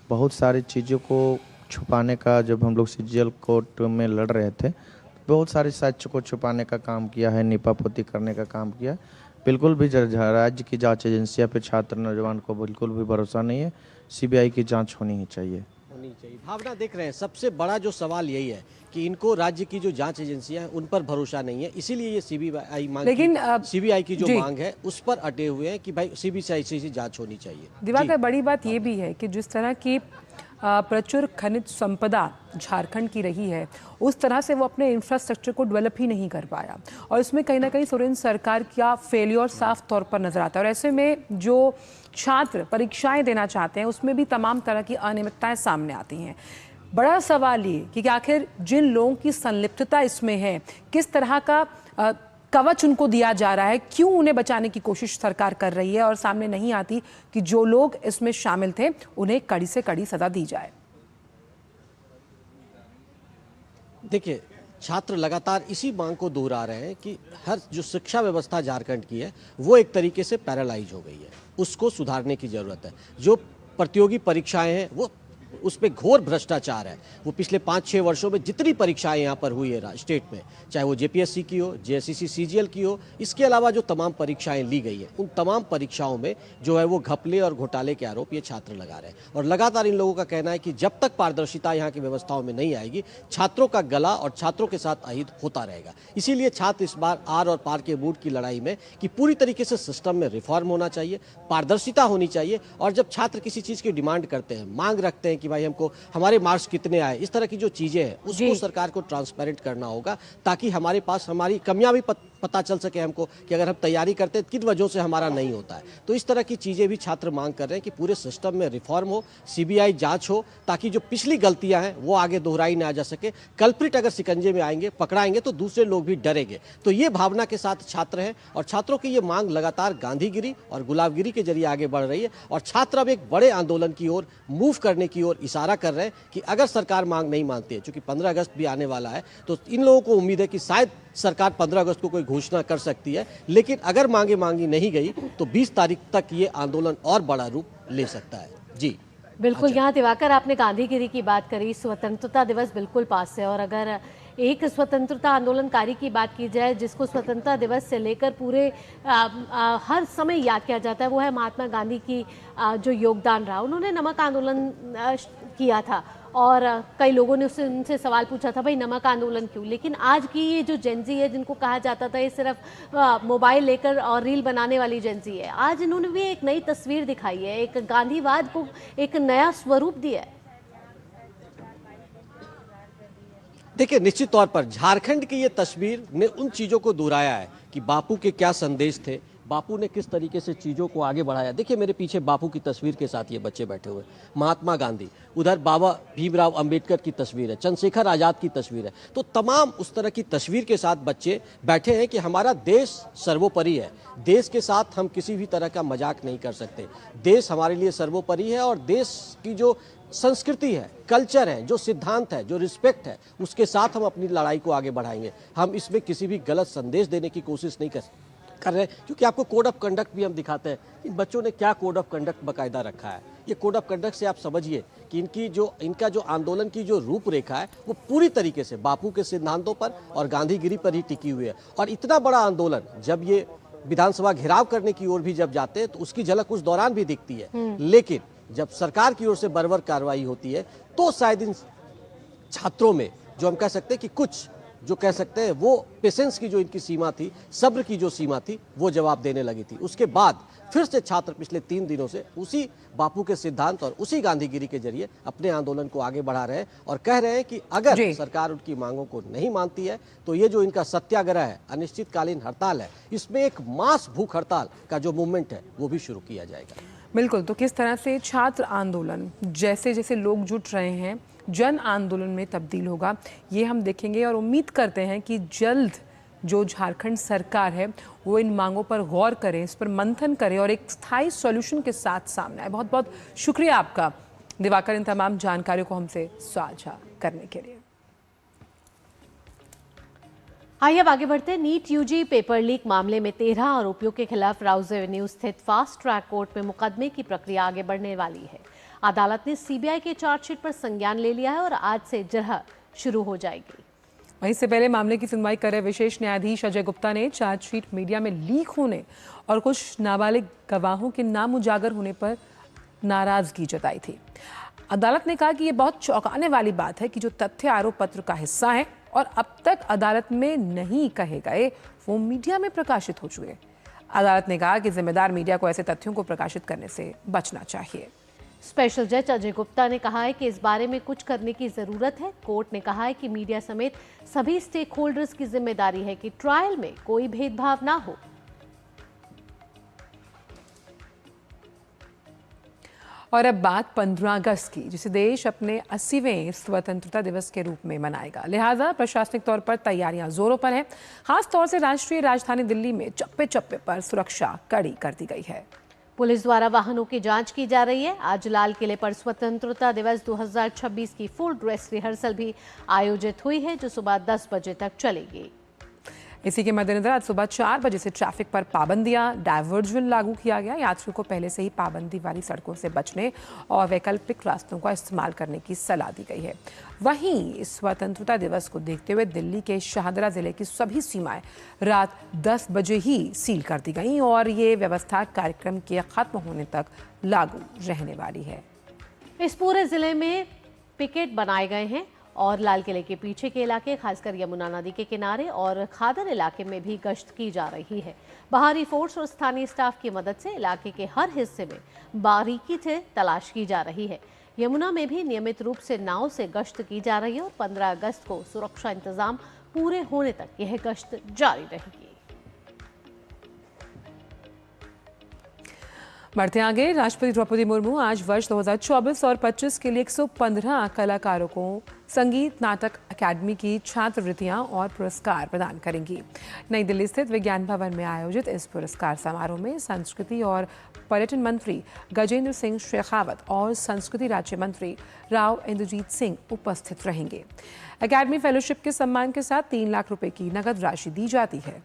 बहुत सारी चीज़ों को छुपाने का, जब हम लोग सीजीएल कोर्ट में लड़ रहे थे बहुत सारे सच को छुपाने का काम किया है, निपापोती करने का काम किया। बिल्कुल भी राज्य की जांच एजेंसियां पे छात्र नौजवान को बिल्कुल भी भरोसा नहीं है। सीबीआई की जांच होनी ही चाहिए। भावना, देख रहे हैं सबसे बड़ा जो सवाल यही है कि इनको राज्य की जो जांच एजेंसियां हैं उन पर भरोसा नहीं है, इसीलिए ये सीबीआई मांग, लेकिन सीबीआई की जो मांग है उस पर अटे हुए हैं कि भाई सीबीआई से जांच होनी चाहिए। दिवाकर, बड़ी बात ये भी है कि जिस तरह की प्रचुर खनिज संपदा झारखंड की रही है, उस तरह से वो अपने इंफ्रास्ट्रक्चर को डेवलप ही नहीं कर पाया और इसमें कहीं ना कहीं सोरेन सरकार का फेलियर साफ तौर पर नजर आता है। और ऐसे में जो छात्र परीक्षाएं देना चाहते हैं उसमें भी तमाम तरह की अनियमितताएं सामने आती हैं। बड़ा सवाल ये कि आखिर जिन लोगों की संलिप्तता इसमें है, किस तरह का कवच उनको दिया जा रहा है, क्यों उन्हें बचाने की कोशिश सरकार कर रही है और सामने नहीं आती कि जो लोग इसमें शामिल थे उन्हें कड़ी से कड़ी सजा दी जाए। देखिए, छात्र लगातार इसी मांग को दोहरा रहे हैं कि हर जो शिक्षा व्यवस्था झारखंड की है वो एक तरीके से पैरालाइज हो गई है, उसको सुधारने की जरूरत है। जो प्रतियोगी परीक्षाएं हैं वो उस पर घोर भ्रष्टाचार है। वो पिछले 5-6 वर्षों में जितनी परीक्षाएं यहाँ पर हुई है स्टेट में, चाहे वो जेपीएससी की हो, जेएससीसी सीजीएल की हो, इसके अलावा जो तमाम परीक्षाएं ली गई है उन तमाम परीक्षाओं में जो है वो घपले और घोटाले के आरोप ये छात्र लगा रहे हैं। और लगातार इन लोगों का कहना है कि जब तक पारदर्शिता यहाँ की व्यवस्थाओं में नहीं आएगी, छात्रों का गला और छात्रों के साथ अहित होता रहेगा। इसीलिए छात्र इस बार आर और पार के बूट की लड़ाई में कि पूरी तरीके से सिस्टम में रिफॉर्म होना चाहिए, पारदर्शिता होनी चाहिए। और जब छात्र किसी चीज़ की डिमांड करते हैं, मांग रखते हैं कि भाई हमको हमारे मार्क्स कितने आए, इस तरह की जो चीजें हैं उसको सरकार को ट्रांसपेरेंट करना होगा, ताकि हमारे पास हमारी कमियां भी पता चल सके हमको कि अगर हम तैयारी करते हैं किन वजहों से हमारा नहीं होता है। तो इस तरह की चीजें भी छात्र मांग कर रहे हैं कि पूरे सिस्टम में रिफॉर्म हो, सीबीआई जांच हो, ताकि जो पिछली गलतियां हैं वो आगे दोहराई ना जा सके। कल्प्रिट अगर शिकंजे में आएंगे, पकड़ाएंगे तो दूसरे लोग भी डरेंगे। तो ये भावना के साथ छात्र हैं और छात्रों की ये मांग लगातार गांधीगिरी और गुलाबगिरी के जरिए आगे बढ़ रही है। और छात्र अब एक बड़े आंदोलन की ओर मूव करने की ओर इशारा कर रहे हैं कि अगर सरकार मांग नहीं मानती है, चूंकि 15 अगस्त भी आने वाला है, तो इन लोगों को उम्मीद है कि शायद सरकार 15 अगस्त को कोई घोषणा कर सकती है। लेकिन अगर मांगी नहीं गई तो 20 तारीख तक ये आंदोलन और बड़ा रूप ले सकता है। जी बिल्कुल। यहाँ दिवाकर, आपने गांधीगिरी की बात करी, स्वतंत्रता दिवस बिल्कुल पास है और अगर एक स्वतंत्रता आंदोलनकारी की बात की जाए जिसको स्वतंत्रता दिवस से लेकर पूरे हर समय याद किया जाता है, वो है महात्मा गांधी की जो योगदान रहा। उन्होंने नमक आंदोलन किया था और कई लोगों ने उनसे सवाल पूछा था भाई नमक आंदोलन क्यों। लेकिन आज की ये जो जेंजी है, जिनको कहा जाता था ये सिर्फ मोबाइल लेकर और रील बनाने वाली जेंजी है, आज इन्होंने भी एक नई तस्वीर दिखाई है, एक गांधीवाद को एक नया स्वरूप दिया है। देखिए, निश्चित तौर पर झारखंड की ये तस्वीर ने उन चीज़ों को दोहराया है कि बापू के क्या संदेश थे, बापू ने किस तरीके से चीज़ों को आगे बढ़ाया। देखिए, मेरे पीछे बापू की तस्वीर के साथ ये बच्चे बैठे हुए, महात्मा गांधी, उधर बाबा भीमराव अंबेडकर की तस्वीर है, चंद्रशेखर आज़ाद की तस्वीर है। तो तमाम उस तरह की तस्वीर के साथ बच्चे बैठे हैं कि हमारा देश सर्वोपरि है, देश के साथ हम किसी भी तरह का मजाक नहीं कर सकते, देश हमारे लिए सर्वोपरि है। और देश की जो संस्कृति है, कल्चर है, जो सिद्धांत है, जो रिस्पेक्ट है, उसके साथ हम अपनी लड़ाई को आगे बढ़ाएंगे। हम इसमें किसी भी गलत संदेश देने की कोशिश नहीं कर रहे, क्योंकि आपको कोड ऑफ कंडक्ट भी हम दिखाते हैं कि बच्चों ने क्या कोड ऑफ कंडक्ट बाकायदा रखा है। ये कोड ऑफ कंडक्ट से आप समझिए कि इनका जो आंदोलन की जो रूपरेखा है वो पूरी तरीके से बापू के सिद्धांतों पर और गांधीगिरी पर ही टिकी हुई है। और इतना बड़ा आंदोलन जब ये विधानसभा घेराव करने की ओर भी जब जाते हैं तो उसकी झलक उस दौरान भी दिखती है। लेकिन जब सरकार की ओर से बर्बर कार्रवाई होती है तो शायद इन छात्रों में जो हम कह सकते हैं कि कुछ जो कह सकते हैं वो पेशेंस की जो इनकी सीमा थी, सब्र की जो सीमा थी, वो जवाब देने लगी थी। उसके बाद फिर से छात्र पिछले 3 दिनों से उसी बापू के सिद्धांत और उसी गांधीगिरी के जरिए अपने आंदोलन को आगे बढ़ा रहे हैं और कह रहे हैं कि अगर सरकार उनकी मांगों को नहीं मानती है तो ये जो इनका सत्याग्रह है, अनिश्चितकालीन हड़ताल है, इसमें एक मास भूख हड़ताल का जो मूवमेंट है वो भी शुरू किया जाएगा। बिल्कुल, तो किस तरह से छात्र आंदोलन जैसे जैसे लोग जुट रहे हैं जन आंदोलन में तब्दील होगा, ये हम देखेंगे और उम्मीद करते हैं कि जल्द जो झारखंड सरकार है वो इन मांगों पर गौर करे, इस पर मंथन करे और एक स्थायी सॉल्यूशन के साथ सामने आए। बहुत बहुत शुक्रिया आपका दिवाकर, इन तमाम जानकारियों को हमसे साझा करने के लिए। आइए अब आगे बढ़ते हैं। नीट यूजी पेपर लीक मामले में 13 आरोपियों के खिलाफ राउज एवेन्यू स्थित फास्ट ट्रैक कोर्ट में मुकदमे की प्रक्रिया आगे बढ़ने वाली है। अदालत ने सीबीआई के चार्जशीट पर संज्ञान ले लिया है और आज से जरह शुरू हो जाएगी। वहीं से पहले मामले की सुनवाई कर रहे विशेष न्यायाधीश अजय गुप्ता ने चार्जशीट मीडिया में लीक होने और कुछ नाबालिग गवाहों के नाम उजागर होने पर नाराजगी जताई थी। अदालत ने कहा कि यह बहुत चौंकाने वाली बात है कि जो तथ्य आरोप पत्र का हिस्सा है और अब तक अदालत में नहीं कहे गए वो मीडिया में प्रकाशित हो चुके। अदालत ने कहा कि जिम्मेदार मीडिया को ऐसे तथ्यों को प्रकाशित करने से बचना चाहिए। स्पेशल जज अजय गुप्ता ने कहा है कि इस बारे में कुछ करने की जरूरत है। कोर्ट ने कहा है कि मीडिया समेत सभी स्टेक होल्डर्स की जिम्मेदारी है कि ट्रायल में कोई भेदभाव ना हो। और अब बात 15 अगस्त की, जिसे देश अपने 80वें स्वतंत्रता दिवस के रूप में मनाएगा। लिहाजा प्रशासनिक तौर पर तैयारियां जोरों पर हैं। खास तौर से राष्ट्रीय राजधानी दिल्ली में चप्पे चप्पे पर सुरक्षा कड़ी कर दी गई है। पुलिस द्वारा वाहनों की जांच की जा रही है। आज लाल किले पर स्वतंत्रता दिवस 2026 की फुल ड्रेस रिहर्सल भी आयोजित हुई है जो सुबह 10 बजे तक चलेगी। इसी के मद्देनजर आज सुबह 4 बजे से ट्रैफिक पर पाबंदियां, डायवर्जन लागू किया गया। यात्रियों को पहले से ही पाबंदी वाली सड़कों से बचने और वैकल्पिक रास्तों का इस्तेमाल करने की सलाह दी गई है। वहीं इस स्वतंत्रता दिवस को देखते हुए दिल्ली के शाहदरा जिले की सभी सीमाएं रात 10 बजे ही सील कर दी गई और ये व्यवस्था कार्यक्रम के खत्म होने तक लागू रहने वाली है। इस पूरे जिले में पिकेट बनाए गए हैं और लाल किले के पीछे के इलाके, खासकर यमुना नदी के किनारे और खादर इलाके में भी गश्त की जा रही है। बाहरी फोर्स और स्थानीय स्टाफ की मदद से इलाके के हर हिस्से में बारीकी से तलाश की जा रही है। यमुना में भी नियमित रूप से नाव से गश्त की जा रही है और 15 अगस्त को सुरक्षा इंतजाम पूरे होने तक यह गश्त जारी रहेगी। बढ़ते आगे, राष्ट्रपति द्रौपदी मुर्मू आज वर्ष 2024 और 25 के लिए 115 कलाकारों को संगीत नाटक अकादमी की छात्रवृत्तियां और पुरस्कार प्रदान करेंगी। नई दिल्ली स्थित विज्ञान भवन में आयोजित इस पुरस्कार समारोह में संस्कृति और पर्यटन मंत्री गजेंद्र सिंह शेखावत और संस्कृति राज्य मंत्री राव इंद्रजीत सिंह उपस्थित रहेंगे। अकादमी फेलोशिप के सम्मान के साथ 3 लाख रुपए की नकद राशि दी जाती है।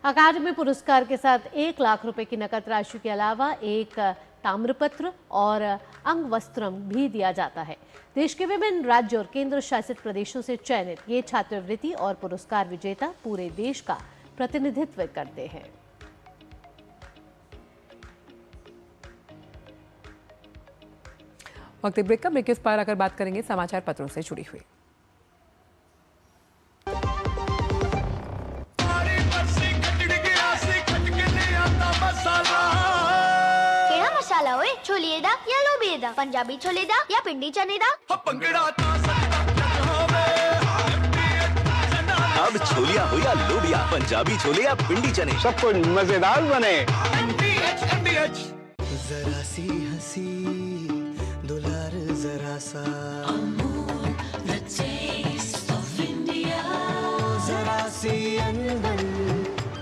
अकादमी पुरस्कार के साथ 1 लाख रुपए की नकद राशि के अलावा एक ताम्रपत्र और अंगवस्त्रम भी दिया जाता है। देश के विभिन्न राज्य और केंद्र शासित प्रदेशों से चयनित ये छात्रवृत्ति और पुरस्कार विजेता पूरे देश का प्रतिनिधित्व करते हैं। वक्त ब्रेक का ब्रेक के पार आकर बात करेंगे समाचार पत्रों से जुड़ी हुई। मसाला ओए, छोलिए दा या लोबिए दा, पंजाबी छोले दा या पिंडी चने दा। अब छोलिया हो या लोबिया, पंजाबी छोले या पिंडी चने, सब कुछ मजेदार बने। जरा सी हंसी दुलार जरा सा, जरा सी अनबन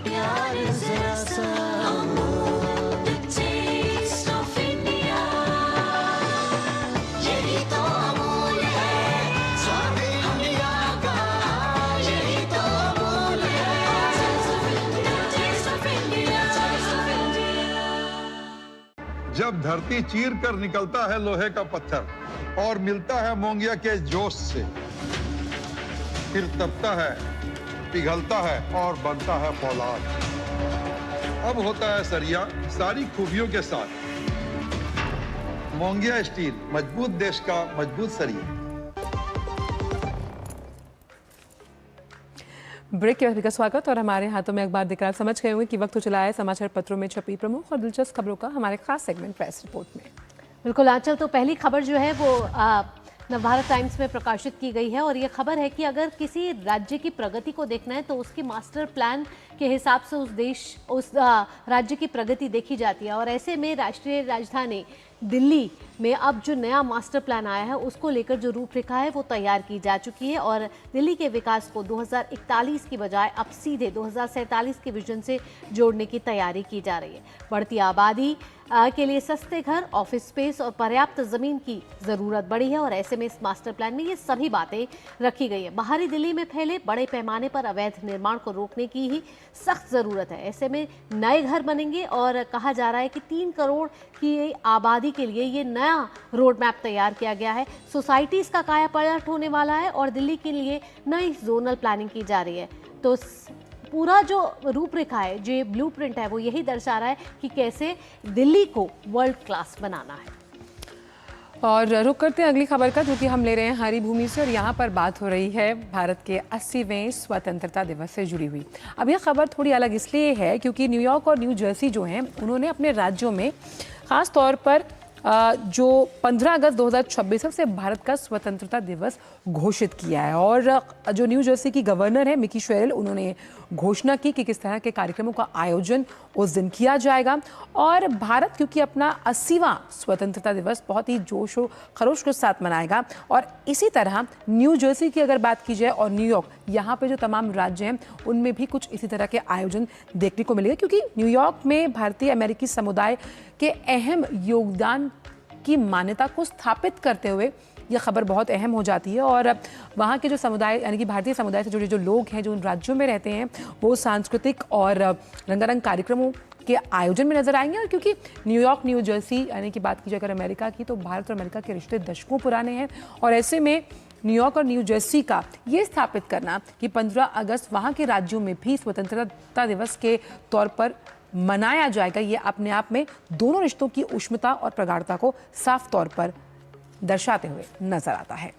प्यार जरा सा, जब धरती चीर कर निकलता है लोहे का पत्थर और मिलता है मोंगिया के जोश से, फिर तपता है, पिघलता है और बनता है फौलाद। अब होता है सरिया सारी खूबियों के साथ। मोंगिया स्टील, मजबूत देश का मजबूत सरिया। ब्रेक के बाद का स्वागत। और हमारे हाथों में अखबार दिख रहा है। समझ गए होंगे कि वक्त हो चला है समाचार पत्रों में छपी प्रमुख और दिलचस्प खबरों का हमारे खास सेगमेंट प्रेस रिपोर्ट में। बिल्कुल आंचल, तो पहली खबर जो है वो नवभारत टाइम्स में प्रकाशित की गई है और ये खबर है कि अगर किसी राज्य की प्रगति को देखना है तो उसकी मास्टर प्लान के हिसाब से उस राज्य की प्रगति देखी जाती है। और ऐसे में राष्ट्रीय राजधानी दिल्ली में अब जो नया मास्टर प्लान आया है उसको लेकर जो रूपरेखा है वो तैयार की जा चुकी है और दिल्ली के विकास को 2041 की बजाय अब सीधे 2047 के विजन से जोड़ने की तैयारी की जा रही है। बढ़ती आबादी के लिए सस्ते घर, ऑफिस स्पेस और पर्याप्त जमीन की जरूरत बढ़ी है और ऐसे में इस मास्टर प्लान में ये सभी बातें रखी गई है। बाहरी दिल्ली में फैले बड़े पैमाने पर अवैध निर्माण को रोकने की ही सख्त जरूरत है। ऐसे में नए घर बनेंगे और कहा जा रहा है कि 3 करोड़ की आबादी के लिए ये नया रोड मैप तैयार किया गया है। सोसाइटीज का कायापलट होने वाला है और दिल्ली के लिए नई जोनल प्लानिंग की जा रही है। तो पूरा जो रूपरेखा है, जो ब्लूप्रिंट है, वो यही दर्शा रहा है कि कैसे दिल्ली को वर्ल्ड क्लास बनाना है। और रुक करते हैं अगली खबर का, जो कि हम ले रहे हैं हरी भूमि से और यहाँ पर बात हो रही है भारत के 80वें स्वतंत्रता दिवस से जुड़ी हुई। अब यह खबर थोड़ी अलग इसलिए है क्योंकि न्यूयॉर्क और न्यू जर्सी जो हैं उन्होंने अपने राज्यों में ख़ास तौर पर जो 15 अगस्त 2026 है उसे भारत का स्वतंत्रता दिवस घोषित किया है। और जो न्यू जर्सी की गवर्नर है मिकी शेरिल, उन्होंने घोषणा की कि किस तरह के कार्यक्रमों का आयोजन उस दिन किया जाएगा। और भारत क्योंकि अपना 80वां स्वतंत्रता दिवस बहुत ही जोश और खरोश के साथ मनाएगा और इसी तरह न्यू जर्सी की अगर बात की जाए और न्यूयॉर्क, यहाँ पे जो तमाम राज्य हैं उनमें भी कुछ इसी तरह के आयोजन देखने को मिलेगा क्योंकि न्यूयॉर्क में भारतीय अमेरिकी समुदाय के अहम योगदान की मान्यता को स्थापित करते हुए यह खबर बहुत अहम हो जाती है। और वहाँ के जो समुदाय यानी कि भारतीय समुदाय से जुड़े जो लोग हैं जो उन राज्यों में रहते हैं वो सांस्कृतिक और रंगारंग कार्यक्रमों के आयोजन में नजर आएंगे। और क्योंकि न्यूयॉर्क न्यू जर्सी यानी कि बात की जाए अगर अमेरिका की, तो भारत और अमेरिका के रिश्ते दशकों पुराने हैं और ऐसे में न्यूयॉर्क और न्यू जर्सी का ये स्थापित करना कि 15 अगस्त वहाँ के राज्यों में भी स्वतंत्रता दिवस के तौर पर मनाया जाएगा, ये अपने आप में दोनों रिश्तों की उष्मता और प्रगाढ़ता को साफ तौर पर दर्शाते हुए नजर आता है।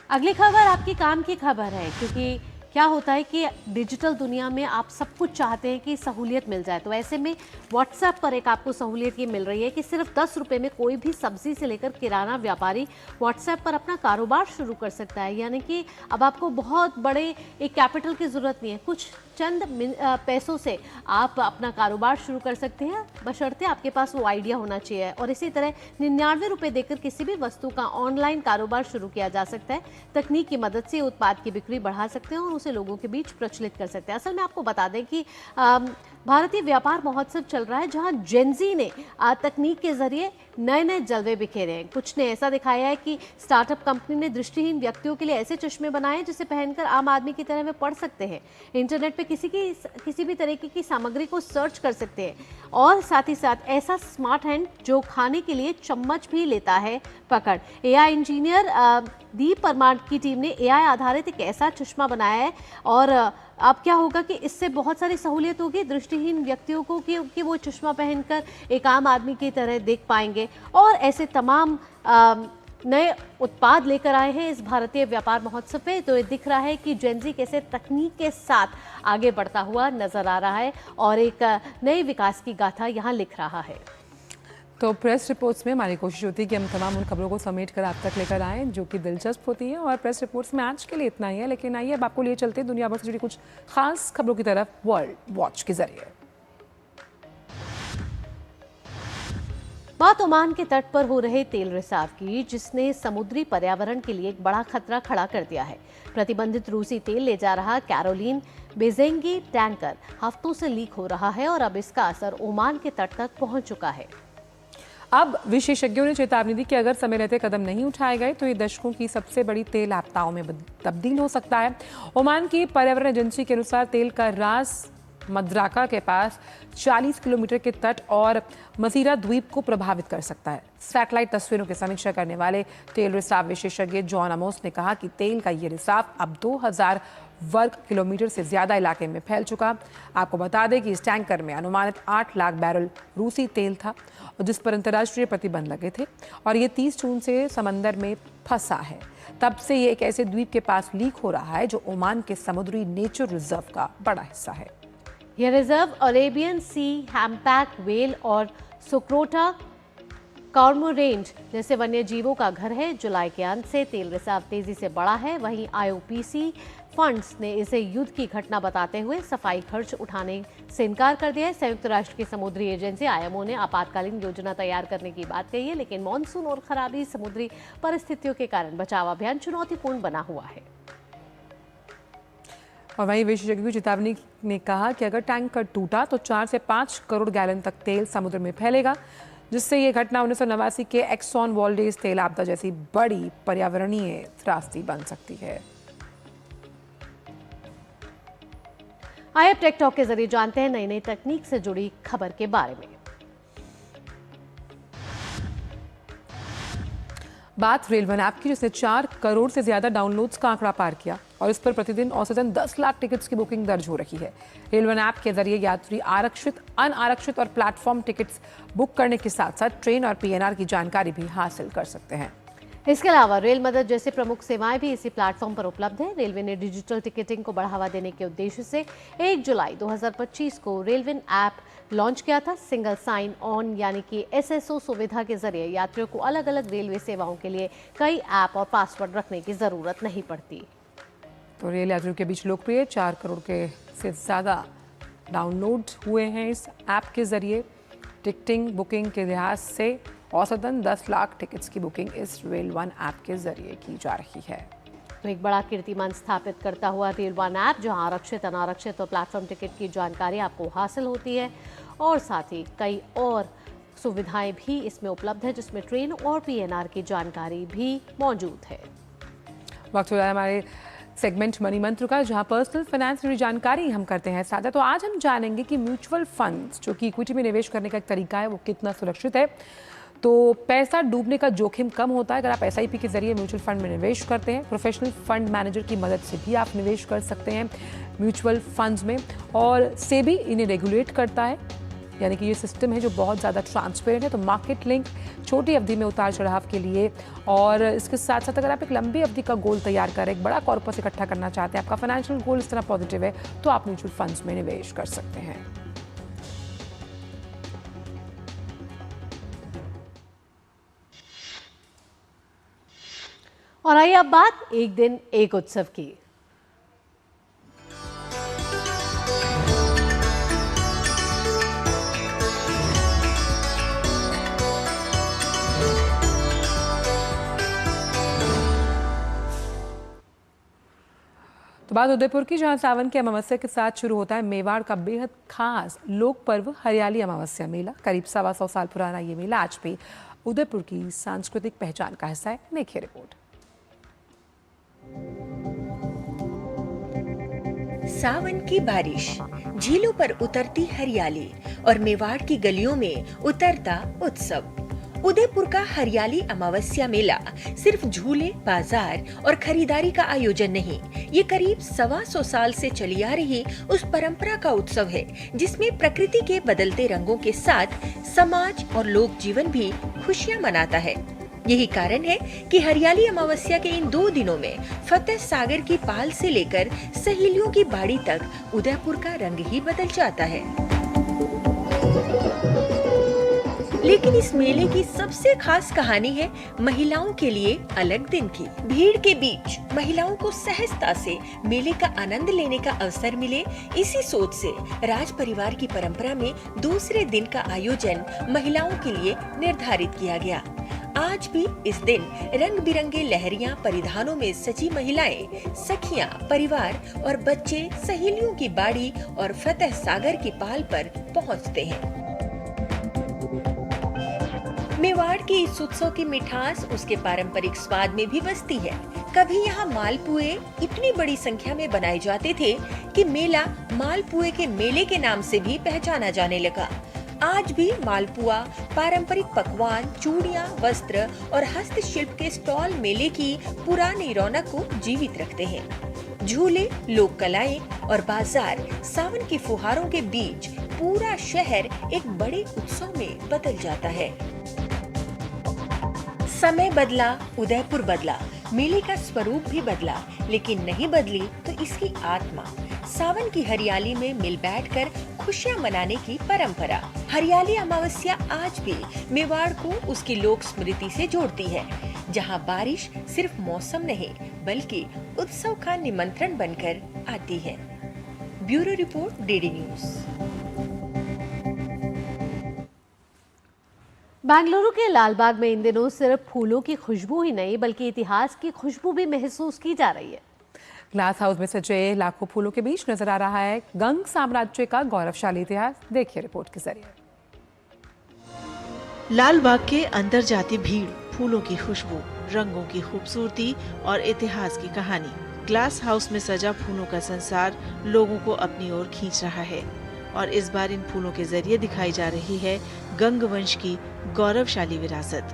अगली खबर आपकी काम की खबर है क्योंकि क्या होता है कि डिजिटल दुनिया में आप सब कुछ चाहते हैं कि सहूलियत मिल जाए। तो ऐसे में व्हाट्सएप पर एक आपको सहूलियत ये मिल रही है कि सिर्फ 10 रुपये में कोई भी सब्जी से लेकर किराना व्यापारी व्हाट्सएप पर अपना कारोबार शुरू कर सकता है। यानी कि अब आपको बहुत बड़े एक कैपिटल की ज़रूरत नहीं है, कुछ चंद पैसों से आप अपना कारोबार शुरू कर सकते हैं, बशर्ते आपके पास वो आइडिया होना चाहिए। और इसी तरह 99 रुपये देकर किसी भी वस्तु का ऑनलाइन कारोबार शुरू किया जा सकता है। तकनीक की मदद से उत्पाद की बिक्री बढ़ा सकते हैं और उसे लोगों के बीच प्रचलित कर सकते हैं। असल में आपको बता दें कि भारतीय व्यापार महोत्सव चल रहा है जहां जेनजी ने तकनीक के जरिए नए नए जलवे बिखेरे हैं। कुछ ने ऐसा दिखाया है कि स्टार्टअप कंपनी ने दृष्टिहीन व्यक्तियों के लिए ऐसे चश्मे बनाए हैं जिसे पहनकर आम आदमी की तरह वे पढ़ सकते हैं, इंटरनेट पे किसी भी तरीके की सामग्री को सर्च कर सकते हैं और साथ ही साथ ऐसा स्मार्ट हैंड जो खाने के लिए चम्मच भी लेता है पकड़। एआई इंजीनियर दीप परमार की टीम ने एआई आधारित एक ऐसा चश्मा बनाया है और अब क्या होगा कि इससे बहुत सारी सहूलियत होगी दृष्टिहीन व्यक्तियों को कि वो चश्मा पहनकर एक आम आदमी की तरह देख पाएंगे। और ऐसे तमाम नए उत्पाद लेकर आए हैं इस भारतीय व्यापार महोत्सव पे। तो ये दिख रहा है कि जेनजी कैसे तकनीक के साथ आगे बढ़ता हुआ नजर आ रहा है और एक नए विकास की गाथा यहाँ लिख रहा है। तो प्रेस रिपोर्ट्स में हमारी कोशिश होती है कि हम तमाम उन खबरों को समेट कर आप तक लेकर आएँ जो कि दिलचस्प होती हैं। और प्रेस रिपोर्ट्स में आज के लिए इतना ही है, लेकिन आइए अब आपको लिए चलते हैं दुनिया भर से जुड़ी कुछ खास खबरों की तरफ वर्ल्ड वॉच के जरिए। बात ओमान के तट पर हो रहे तेल रिसाव की, जिसने समुद्री पर्यावरण के लिए एक बड़ा खतरा खड़ा कर दिया है। प्रतिबंधित रूसी तेल ले जा रहा कैरोलिन बेजेंगी टैंकर हफ्तों से लीक हो रहा है और अब इसका असर ओमान के तट तक पहुंच चुका है। अब विशेषज्ञों ने चेतावनी दी कि अगर समय रहते कदम नहीं उठाए गए तो ये दशकों की सबसे बड़ी तेल आपदाओं में तब्दील हो सकता है। ओमान की पर्यावरण एजेंसी के अनुसार तेल का रास मद्राका के पास 40 किलोमीटर के तट और मसीरा द्वीप को प्रभावित कर सकता है। सैटेलाइट तस्वीरों की समीक्षा करने वाले तेल रिसाव विशेषज्ञ जॉन अमोस ने कहा कि तेल का ये रिसाव अब 2000 वर्ग किलोमीटर से ज्यादा इलाके में फैल चुका। आपको बता दें कि इस टैंकर में अनुमानित 8 लाख बैरल रूसी तेल था और जिस पर अंतर्राष्ट्रीय प्रतिबंध लगे थे और ये 30 जून से समंदर में फंसा है। तब से ये एक ऐसे द्वीप के पास लीक हो रहा है जो ओमान के समुद्री नेचर रिजर्व का बड़ा हिस्सा है। यह रिजर्व अरेबियन सी हैम्पैक व्हेल और सोक्रोटा कॉर्मोरेंट जैसे वन्य जीवों का घर है। जुलाई के अंत से तेल रिजर्व तेजी से बढ़ा है। वहीं IOPC फंड्स ने इसे युद्ध की घटना बताते हुए सफाई खर्च उठाने से इनकार कर दिया है। संयुक्त राष्ट्र की समुद्री एजेंसी IMO ने आपातकालीन योजना तैयार करने की बात कही है, लेकिन मॉनसून और खराबी समुद्री परिस्थितियों के कारण बचाव अभियान चुनौतीपूर्ण बना हुआ है। और वहीं विशेषज्ञों की चेतावनी ने कहा कि अगर टैंकर टूटा तो 4 से 5 करोड़ गैलन तक तेल समुद्र में फैलेगा, जिससे ये घटना 1989 के एक्सॉन वाल्डेज तेल आपदा जैसी बड़ी पर्यावरणीय त्रासदी बन सकती है। आइए अब टेक टॉक के जरिए जानते हैं नई नई तकनीक से जुड़ी खबर के बारे में। बात रेल वन ऐप की, जिसने 4 करोड़ से ज्यादा डाउनलोड्स का आंकड़ा पार किया और इस पर प्रतिदिन औसतन 10 लाख टिकट्स की बुकिंग दर्ज हो रही है। रेल वन ऐप के जरिए यात्री आरक्षित, अनारक्षित और प्लेटफॉर्म टिकट्स बुक करने के साथ साथ ट्रेन और PNR की जानकारी भी हासिल कर सकते हैं। इसके अलावा रेल मदद जैसी प्रमुख सेवाएं भी इसी प्लेटफॉर्म पर उपलब्ध है। रेलवे ने डिजिटल टिकटिंग को बढ़ावा देने के उद्देश्य से 1 जुलाई 2025 को रेलवे ऐप लॉन्च किया था। सिंगल साइन ऑन यानी कि SSO सुविधा के जरिए यात्रियों को अलग अलग रेलवे सेवाओं के लिए कई ऐप और पासवर्ड रखने की जरूरत नहीं पड़ती। तो रेल यात्रियों के बीच लोकप्रिय 4 करोड़ के से ज्यादा डाउनलोड हुए हैं इस ऐप के जरिए। टिकटिंग बुकिंग के लिहाज से औसतन 10 लाख टिकट्स की बुकिंग इस रेल वन ऐप के जरिए की जा रही है। तो एक बड़ा कीर्तिमान स्थापित करता हुआ रेल वन ऐप, जहां आरक्षित, अनारक्षित और प्लेटफॉर्म टिकट की जानकारी आपको हासिल होती है और साथ ही कई और सुविधाएं भी इसमें उपलब्ध है, जिसमें ट्रेन और PNR की जानकारी भी मौजूद है। वक्त हो रहा है हमारे सेगमेंट मनी मंत्र का, जहां पर्सनल फाइनेंस की जानकारी हम करते हैं साझा। तो आज हम जानेंगे कि म्यूचुअल फंड्स, जो कि इक्विटी में निवेश करने का एक तरीका है, वो कितना सुरक्षित है। तो पैसा डूबने का जोखिम कम होता है अगर आप SIP के जरिए म्यूचुअल फंड में निवेश करते हैं। प्रोफेशनल फंड मैनेजर की मदद से भी आप निवेश कर सकते हैं म्यूचुअल फंड्स में, और सेबी इन्हें रेगुलेट करता है, यानी कि ये सिस्टम है जो बहुत ज़्यादा ट्रांसपेरेंट है। तो मार्केट लिंक छोटी अवधि में उतार चढ़ाव के लिए, और इसके साथ साथ अगर आप एक लंबी अवधि का गोल तैयार करें, एक बड़ा कॉर्पस इकट्ठा करना चाहते हैं, आपका फाइनेंशियल गोल इस तरह पॉजिटिव है, तो आप म्यूचुअल फंड्स में निवेश कर सकते हैं। और आइए अब बात एक दिन एक उत्सव की। तो बात उदयपुर की, जहां सावन की अमावस्या के साथ शुरू होता है मेवाड़ का बेहद खास लोक पर्व हरियाली अमावस्या मेला। करीब 125 साल पुराना ये मेला आज भी उदयपुर की सांस्कृतिक पहचान का हिस्सा है। देखिए रिपोर्ट। सावन की बारिश, झीलों पर उतरती हरियाली और मेवाड़ की गलियों में उतरता उत्सव। उदयपुर का हरियाली अमावस्या मेला सिर्फ झूले, बाजार और खरीदारी का आयोजन नहीं, ये करीब 125 साल से चली आ रही उस परंपरा का उत्सव है जिसमें प्रकृति के बदलते रंगों के साथ समाज और लोक जीवन भी खुशियां मनाता है। यही कारण है कि हरियाली अमावस्या के इन 2 दिनों में फतेह सागर की पाल से लेकर सहेलियों की बाड़ी तक उदयपुर का रंग ही बदल जाता है। लेकिन इस मेले की सबसे खास कहानी है महिलाओं के लिए अलग दिन की। भीड़ के बीच महिलाओं को सहजता से मेले का आनंद लेने का अवसर मिले, इसी सोच से राज परिवार की परंपरा में दूसरे दिन का आयोजन महिलाओं के लिए निर्धारित किया गया। आज भी इस दिन रंग बिरंगे लहरियां परिधानों में सजी महिलाएं, सखियां, परिवार और बच्चे सहेलियों की बाड़ी और फतेह सागर की पाल पर पहुंचते हैं। मेवाड़ के इस उत्सव की मिठास उसके पारंपरिक स्वाद में भी बसती है। कभी यहाँ मालपुए इतनी बड़ी संख्या में बनाए जाते थे कि मेला मालपुए के मेले के नाम से भी पहचाना जाने लगा। आज भी मालपुआ, पारंपरिक पकवान, चूड़ियाँ, वस्त्र और हस्तशिल्प के स्टॉल मेले की पुरानी रौनक को जीवित रखते हैं। झूले, लोक कलाएं और बाजार सावन की फुहारों के बीच पूरा शहर एक बड़े उत्सव में बदल जाता है। समय बदला, उदयपुर बदला, मेले का स्वरूप भी बदला, लेकिन नहीं बदली तो इसकी आत्मा। सावन की हरियाली में मिल बैठकर खुशियां मनाने की परंपरा। हरियाली अमावस्या आज भी मेवाड़ को उसकी लोक स्मृति से जोड़ती है, जहां बारिश सिर्फ मौसम नहीं बल्कि उत्सव का निमंत्रण बनकर आती है। Bureau report, DD news. Bengaluru के लालबाग में इन दिनों सिर्फ फूलों की खुशबू ही नहीं बल्कि इतिहास की खुशबू भी महसूस की जा रही है। ग्लास हाउस में सजे लाखों फूलों के बीच नजर आ रहा है गंग साम्राज्य का गौरवशाली इतिहास। देखिए रिपोर्ट के जरिए। लालबाग के अंदर जाती भीड़, फूलों की खुशबू, रंगों की खूबसूरती और इतिहास की कहानी। ग्लास हाउस में सजा फूलों का संसार लोगों को अपनी ओर खींच रहा है और इस बार इन फूलों के जरिए दिखाई जा रही है गंग वंश की गौरवशाली विरासत।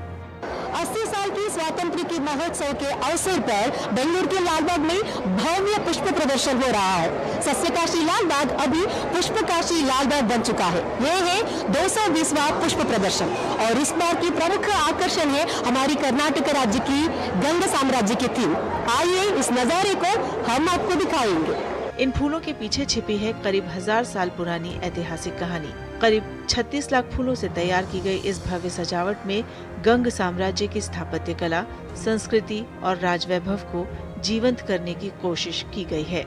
80 साल की स्वातंत्र की महोत्सव के अवसर पर बेंगलुरु के लालबाग में भव्य पुष्प प्रदर्शन हो रहा है। सस्यकाशी लालबाग अभी पुष्पकाशी लालबाग बन चुका है। ये है 220वां पुष्प प्रदर्शन और इस बार की प्रमुख आकर्षण है हमारी कर्नाटक राज्य की गंग साम्राज्य की थीम। आइए इस नजारे को हम आपको दिखाएंगे। इन फूलों के पीछे छिपी है करीब 1000 साल पुरानी ऐतिहासिक कहानी। करीब 36 लाख फूलों से तैयार की गई इस भव्य सजावट में गंग साम्राज्य की स्थापत्य कला, संस्कृति और राजवैभव को जीवंत करने की कोशिश की गई है।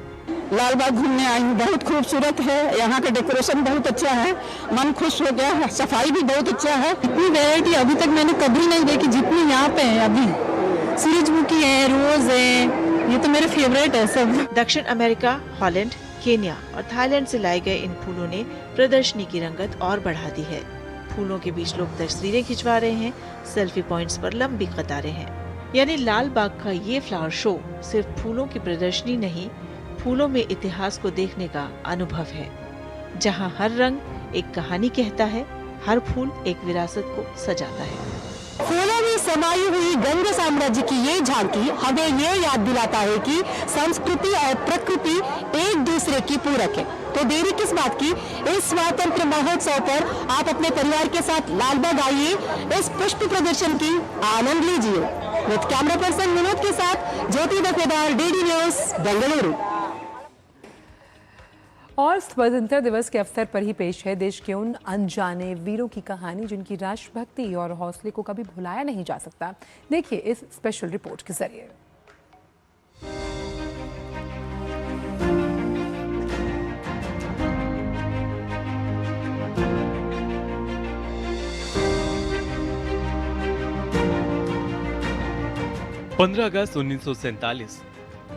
लालबाग घूमने आई हूँ, बहुत खूबसूरत है। यहाँ का डेकोरेशन बहुत अच्छा है, मन खुश हो गया है। सफाई भी बहुत अच्छा है। इतनी वैरायटी अभी तक मैंने कभी नहीं देखी जितनी यहाँ पे है। अभी सूरजमुखी है, रोज है, ये तो मेरे फेवरेट है सब। दक्षिण अमेरिका, हॉलैंड, केन्या और थाईलैंड से लाए गए इन फूलों ने प्रदर्शनी की रंगत और बढ़ा दी है। फूलों के बीच लोग तस्वीरें खिंचवा रहे हैं, सेल्फी पॉइंट्स पर लंबी कतारें हैं। यानी लाल बाग का ये फ्लावर शो सिर्फ फूलों की प्रदर्शनी नहीं, फूलों में इतिहास को देखने का अनुभव है, जहाँ हर रंग एक कहानी कहता है, हर फूल एक विरासत को सजाता है। फूलों में समाई हुई गंग साम्राज्य की ये झांकी हमें ये याद दिलाता है कि संस्कृति और प्रकृति एक दूसरे की पूरक है। तो देरी किस बात की, इस स्वतंत्र महोत्सव पर आप अपने परिवार के साथ लालबाग आइए, इस पुष्प प्रदर्शन की आनंद लीजिए। विद कैमरा पर्सन विनोद के साथ ज्योति दफेदार, डीडी न्यूज, बेंगलुरु। और स्वतंत्रता दिवस के अवसर पर ही पेश है देश के उन अनजाने वीरों की कहानी जिनकी राष्ट्रभक्ति और हौसले को कभी भुलाया नहीं जा सकता। देखिए इस स्पेशल रिपोर्ट के जरिए। पंद्रह अगस्त 1947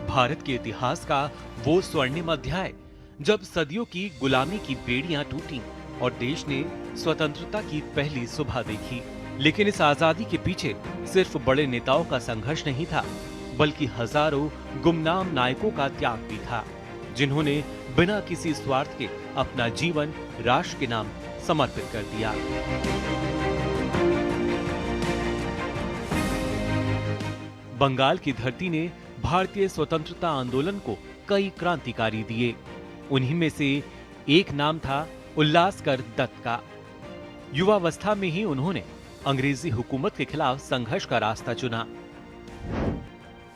भारत के इतिहास का वो स्वर्णिम अध्याय जब सदियों की गुलामी की बेड़ियां टूटी और देश ने स्वतंत्रता की पहली सुबह देखी। लेकिन इस आजादी के पीछे सिर्फ बड़े नेताओं का संघर्ष नहीं था, बल्कि हजारों गुमनाम नायकों का त्याग भी था, जिन्होंने बिना किसी स्वार्थ के अपना जीवन राष्ट्र के नाम समर्पित कर दिया। बंगाल की धरती ने भारतीय स्वतंत्रता आंदोलन को कई क्रांतिकारी दिए। उन्हीं में से एक नाम था उल्लासकर दत्त का। युवावस्था में ही उन्होंने अंग्रेजी हुकूमत के खिलाफ संघर्ष का रास्ता चुना।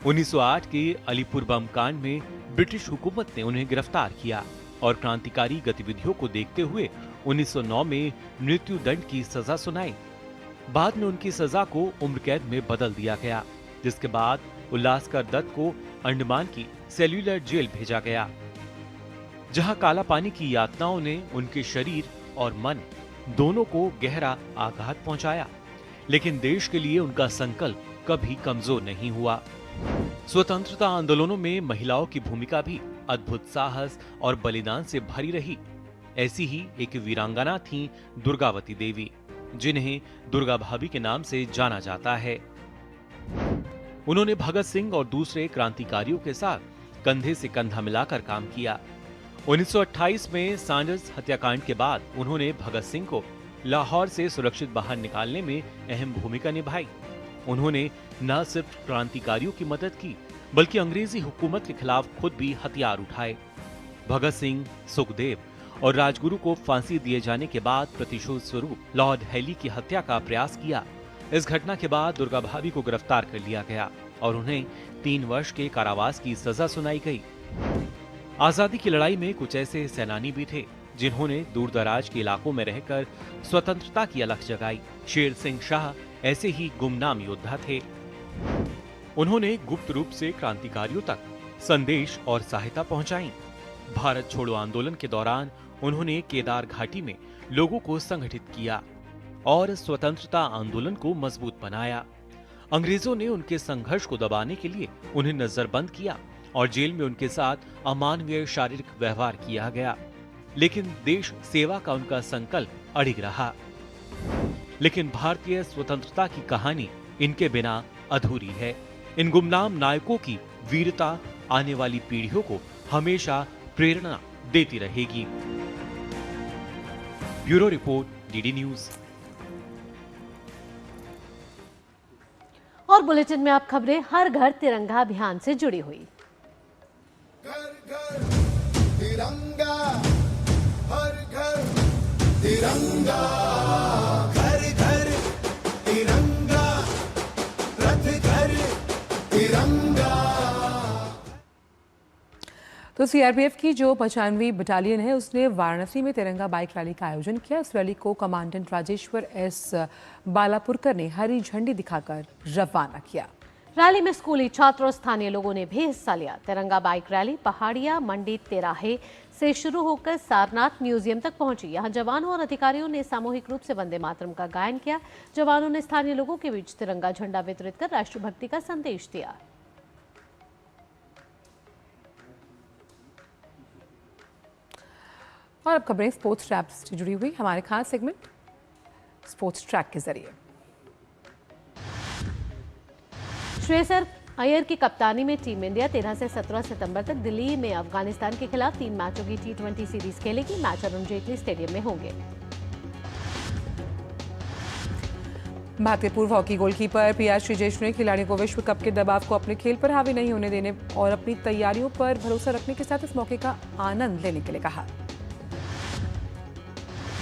1908 के अलीपुर बम कांड में ब्रिटिश हुकूमत ने उन्हें गिरफ्तार किया और क्रांतिकारी गतिविधियों को देखते हुए 1909 में मृत्यु दंड की सजा सुनाई। बाद में उनकी सजा को उम्र कैद में बदल दिया गया, जिसके बाद उल्लासकर दत्त को अंडमान की सेल्यूलर जेल भेजा गया, जहां काला पानी की यातनाओं ने उनके शरीर और मन दोनों को गहरा आघात पहुंचाया। लेकिन देश के लिए उनका संकल्प कभी कमजोर नहीं हुआ। स्वतंत्रता आंदोलनों में महिलाओं की भूमिका भी अद्भुत साहस और बलिदान से भरी रही। ऐसी ही एक वीरांगना थी दुर्गावती देवी। जिन्हें दुर्गा भाभी के नाम से जाना जाता है। उन्होंने भगत सिंह और दूसरे क्रांतिकारियों के साथ कंधे से कंधा मिलाकर काम किया। 1928 में सांडर्स हत्याकांड के बाद उन्होंने भगत सिंह को लाहौर से सुरक्षित बाहर निकालने में अहम भूमिका निभाई। उन्होंने न सिर्फ क्रांतिकारियों की मदद की, बल्कि अंग्रेजी हुकूमत के खिलाफ खुद भी हथियार उठाए। भगत सिंह, सुखदेव और राजगुरु को फांसी दिए जाने के बाद प्रतिशोध स्वरूप लॉर्ड हैली की हत्या का प्रयास किया। इस घटना के बाद दुर्गा भाभी को गिरफ्तार कर लिया गया और उन्हें 3 वर्ष के कारावास की सजा सुनाई गई। आजादी की लड़ाई में कुछ ऐसे सेनानी भी थे जिन्होंने दूर दराज के इलाकों में रहकर स्वतंत्रता की अलख जगाई। शेर सिंह शाह ऐसे ही गुमनाम योद्धा थे। उन्होंने गुप्त रूप से क्रांतिकारियों तक संदेश और सहायता पहुंचाई। भारत छोड़ो आंदोलन के दौरान उन्होंने केदार घाटी में लोगों को संगठित किया और स्वतंत्रता आंदोलन को मजबूत बनाया। अंग्रेजों ने उनके संघर्ष को दबाने के लिए उन्हें नजरबंद किया और जेल में उनके साथ अमानवीय शारीरिक व्यवहार किया गया, लेकिन देश सेवा का उनका संकल्प अडिग रहा। लेकिन भारतीय स्वतंत्रता की कहानी इनके बिना अधूरी है। इन गुमनाम नायकों की वीरता आने वाली पीढ़ियों को हमेशा प्रेरणा देती रहेगी। Bureau report, DD news. और बुलेटिन में आप खबरें हर घर तिरंगा अभियान से जुड़ी हुई। तिरंगा, हर घर तिरंगा, घर घर तिरंगा, रथ घर तिरंगा। तो सीआरपीएफ की जो 95वीं बटालियन है उसने वाराणसी में तिरंगा बाइक रैली का आयोजन किया। इस रैली को कमांडेंट राजेश्वर एस बालापुरकर ने हरी झंडी दिखाकर रवाना किया। रैली में स्कूली छात्र और स्थानीय लोगों ने भी हिस्सा लिया। तिरंगा बाइक रैली पहाड़िया मंडी तिराहे से शुरू होकर सारनाथ म्यूजियम तक पहुंची। यहां जवानों और अधिकारियों ने सामूहिक रूप से वंदे मातरम का गायन किया। जवानों ने स्थानीय लोगों के बीच तिरंगा झंडा वितरित कर राष्ट्रभक्ति का संदेश दिया। और अब खबरें स्पोर्ट्स ट्रैक से जुड़ी हुई। हमारे खास सेगमेंट स्पोर्ट्स ट्रैक के जरिए श्रेयसर अय्यर की कप्तानी में टीम इंडिया 13 से 17 सितंबर तक दिल्ली में अफगानिस्तान के खिलाफ 3 मैचों की T20 सीरीज खेलेगी। मैच अरुण जेटली स्टेडियम में होंगे। भारतीय पूर्व हॉकी गोलकीपर PR श्रीजेश ने खिलाड़ियों को विश्व कप के दबाव को अपने खेल पर हावी नहीं होने देने और अपनी तैयारियों पर भरोसा रखने के साथ इस मौके का आनंद लेने के लिए कहा।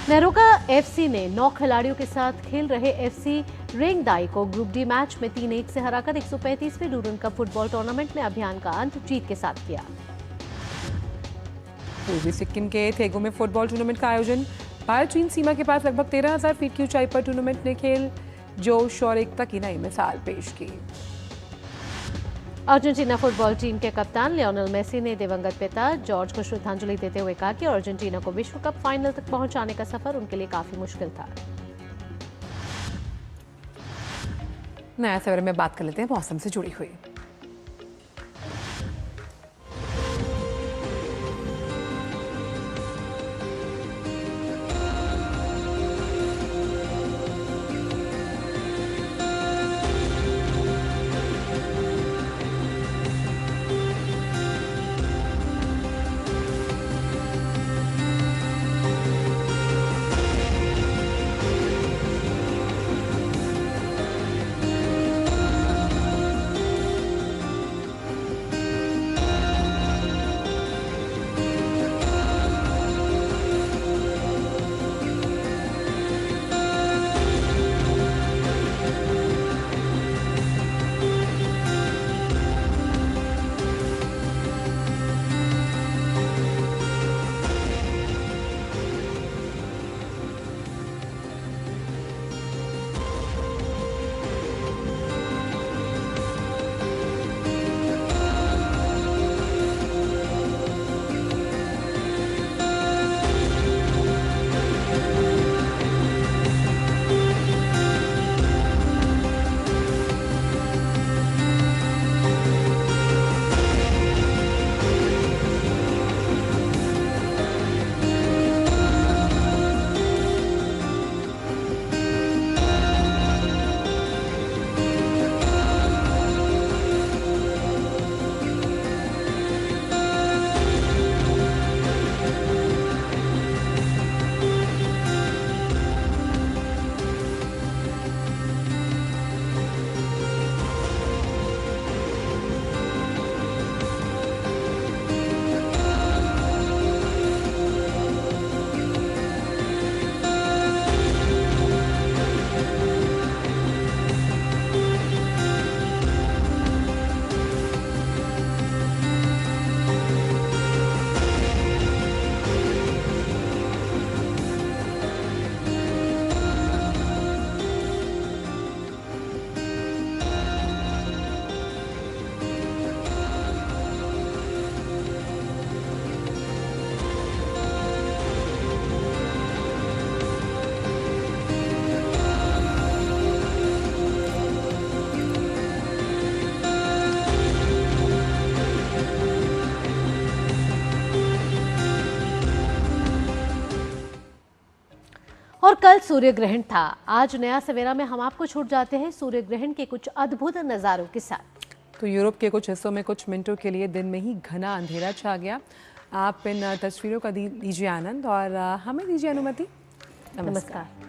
नेरोका FC ने 9 खिलाड़ियों के साथ खेल रहे FC रेंगदाई को ग्रुप डी मैच में 3-1 से हराकर 135वें डूरन कप फुटबॉल टूर्नामेंट में अभियान का अंत जीत के साथ किया। पूर्वी सिक्किम के थेगू में फुटबॉल टूर्नामेंट का आयोजन। भारत चीन सीमा के पास लगभग 13,000 फीट की ऊंचाई पर टूर्नामेंट ने खेल जोश और एकता की नई मिसाल पेश की। अर्जेंटीना फुटबॉल टीम के कप्तान लियोनेल मेसी ने दिवंगत पिता जॉर्ज को श्रद्धांजलि देते हुए कहा कि अर्जेंटीना को विश्व कप फाइनल तक पहुंचाने का सफर उनके लिए काफी मुश्किल था। नया सवेरे में बात कर लेते हैं मौसम से जुड़ी हुई। कल सूर्य ग्रहण था। आज नया सवेरा में हम आपको छूट जाते हैं सूर्य ग्रहण के कुछ अद्भुत नज़ारों के साथ। तो यूरोप के कुछ हिस्सों में कुछ मिनटों के लिए दिन में ही घना अंधेरा छा गया। आप इन तस्वीरों का लीजिए आनंद और हमें दीजिए अनुमति। नमस्कार।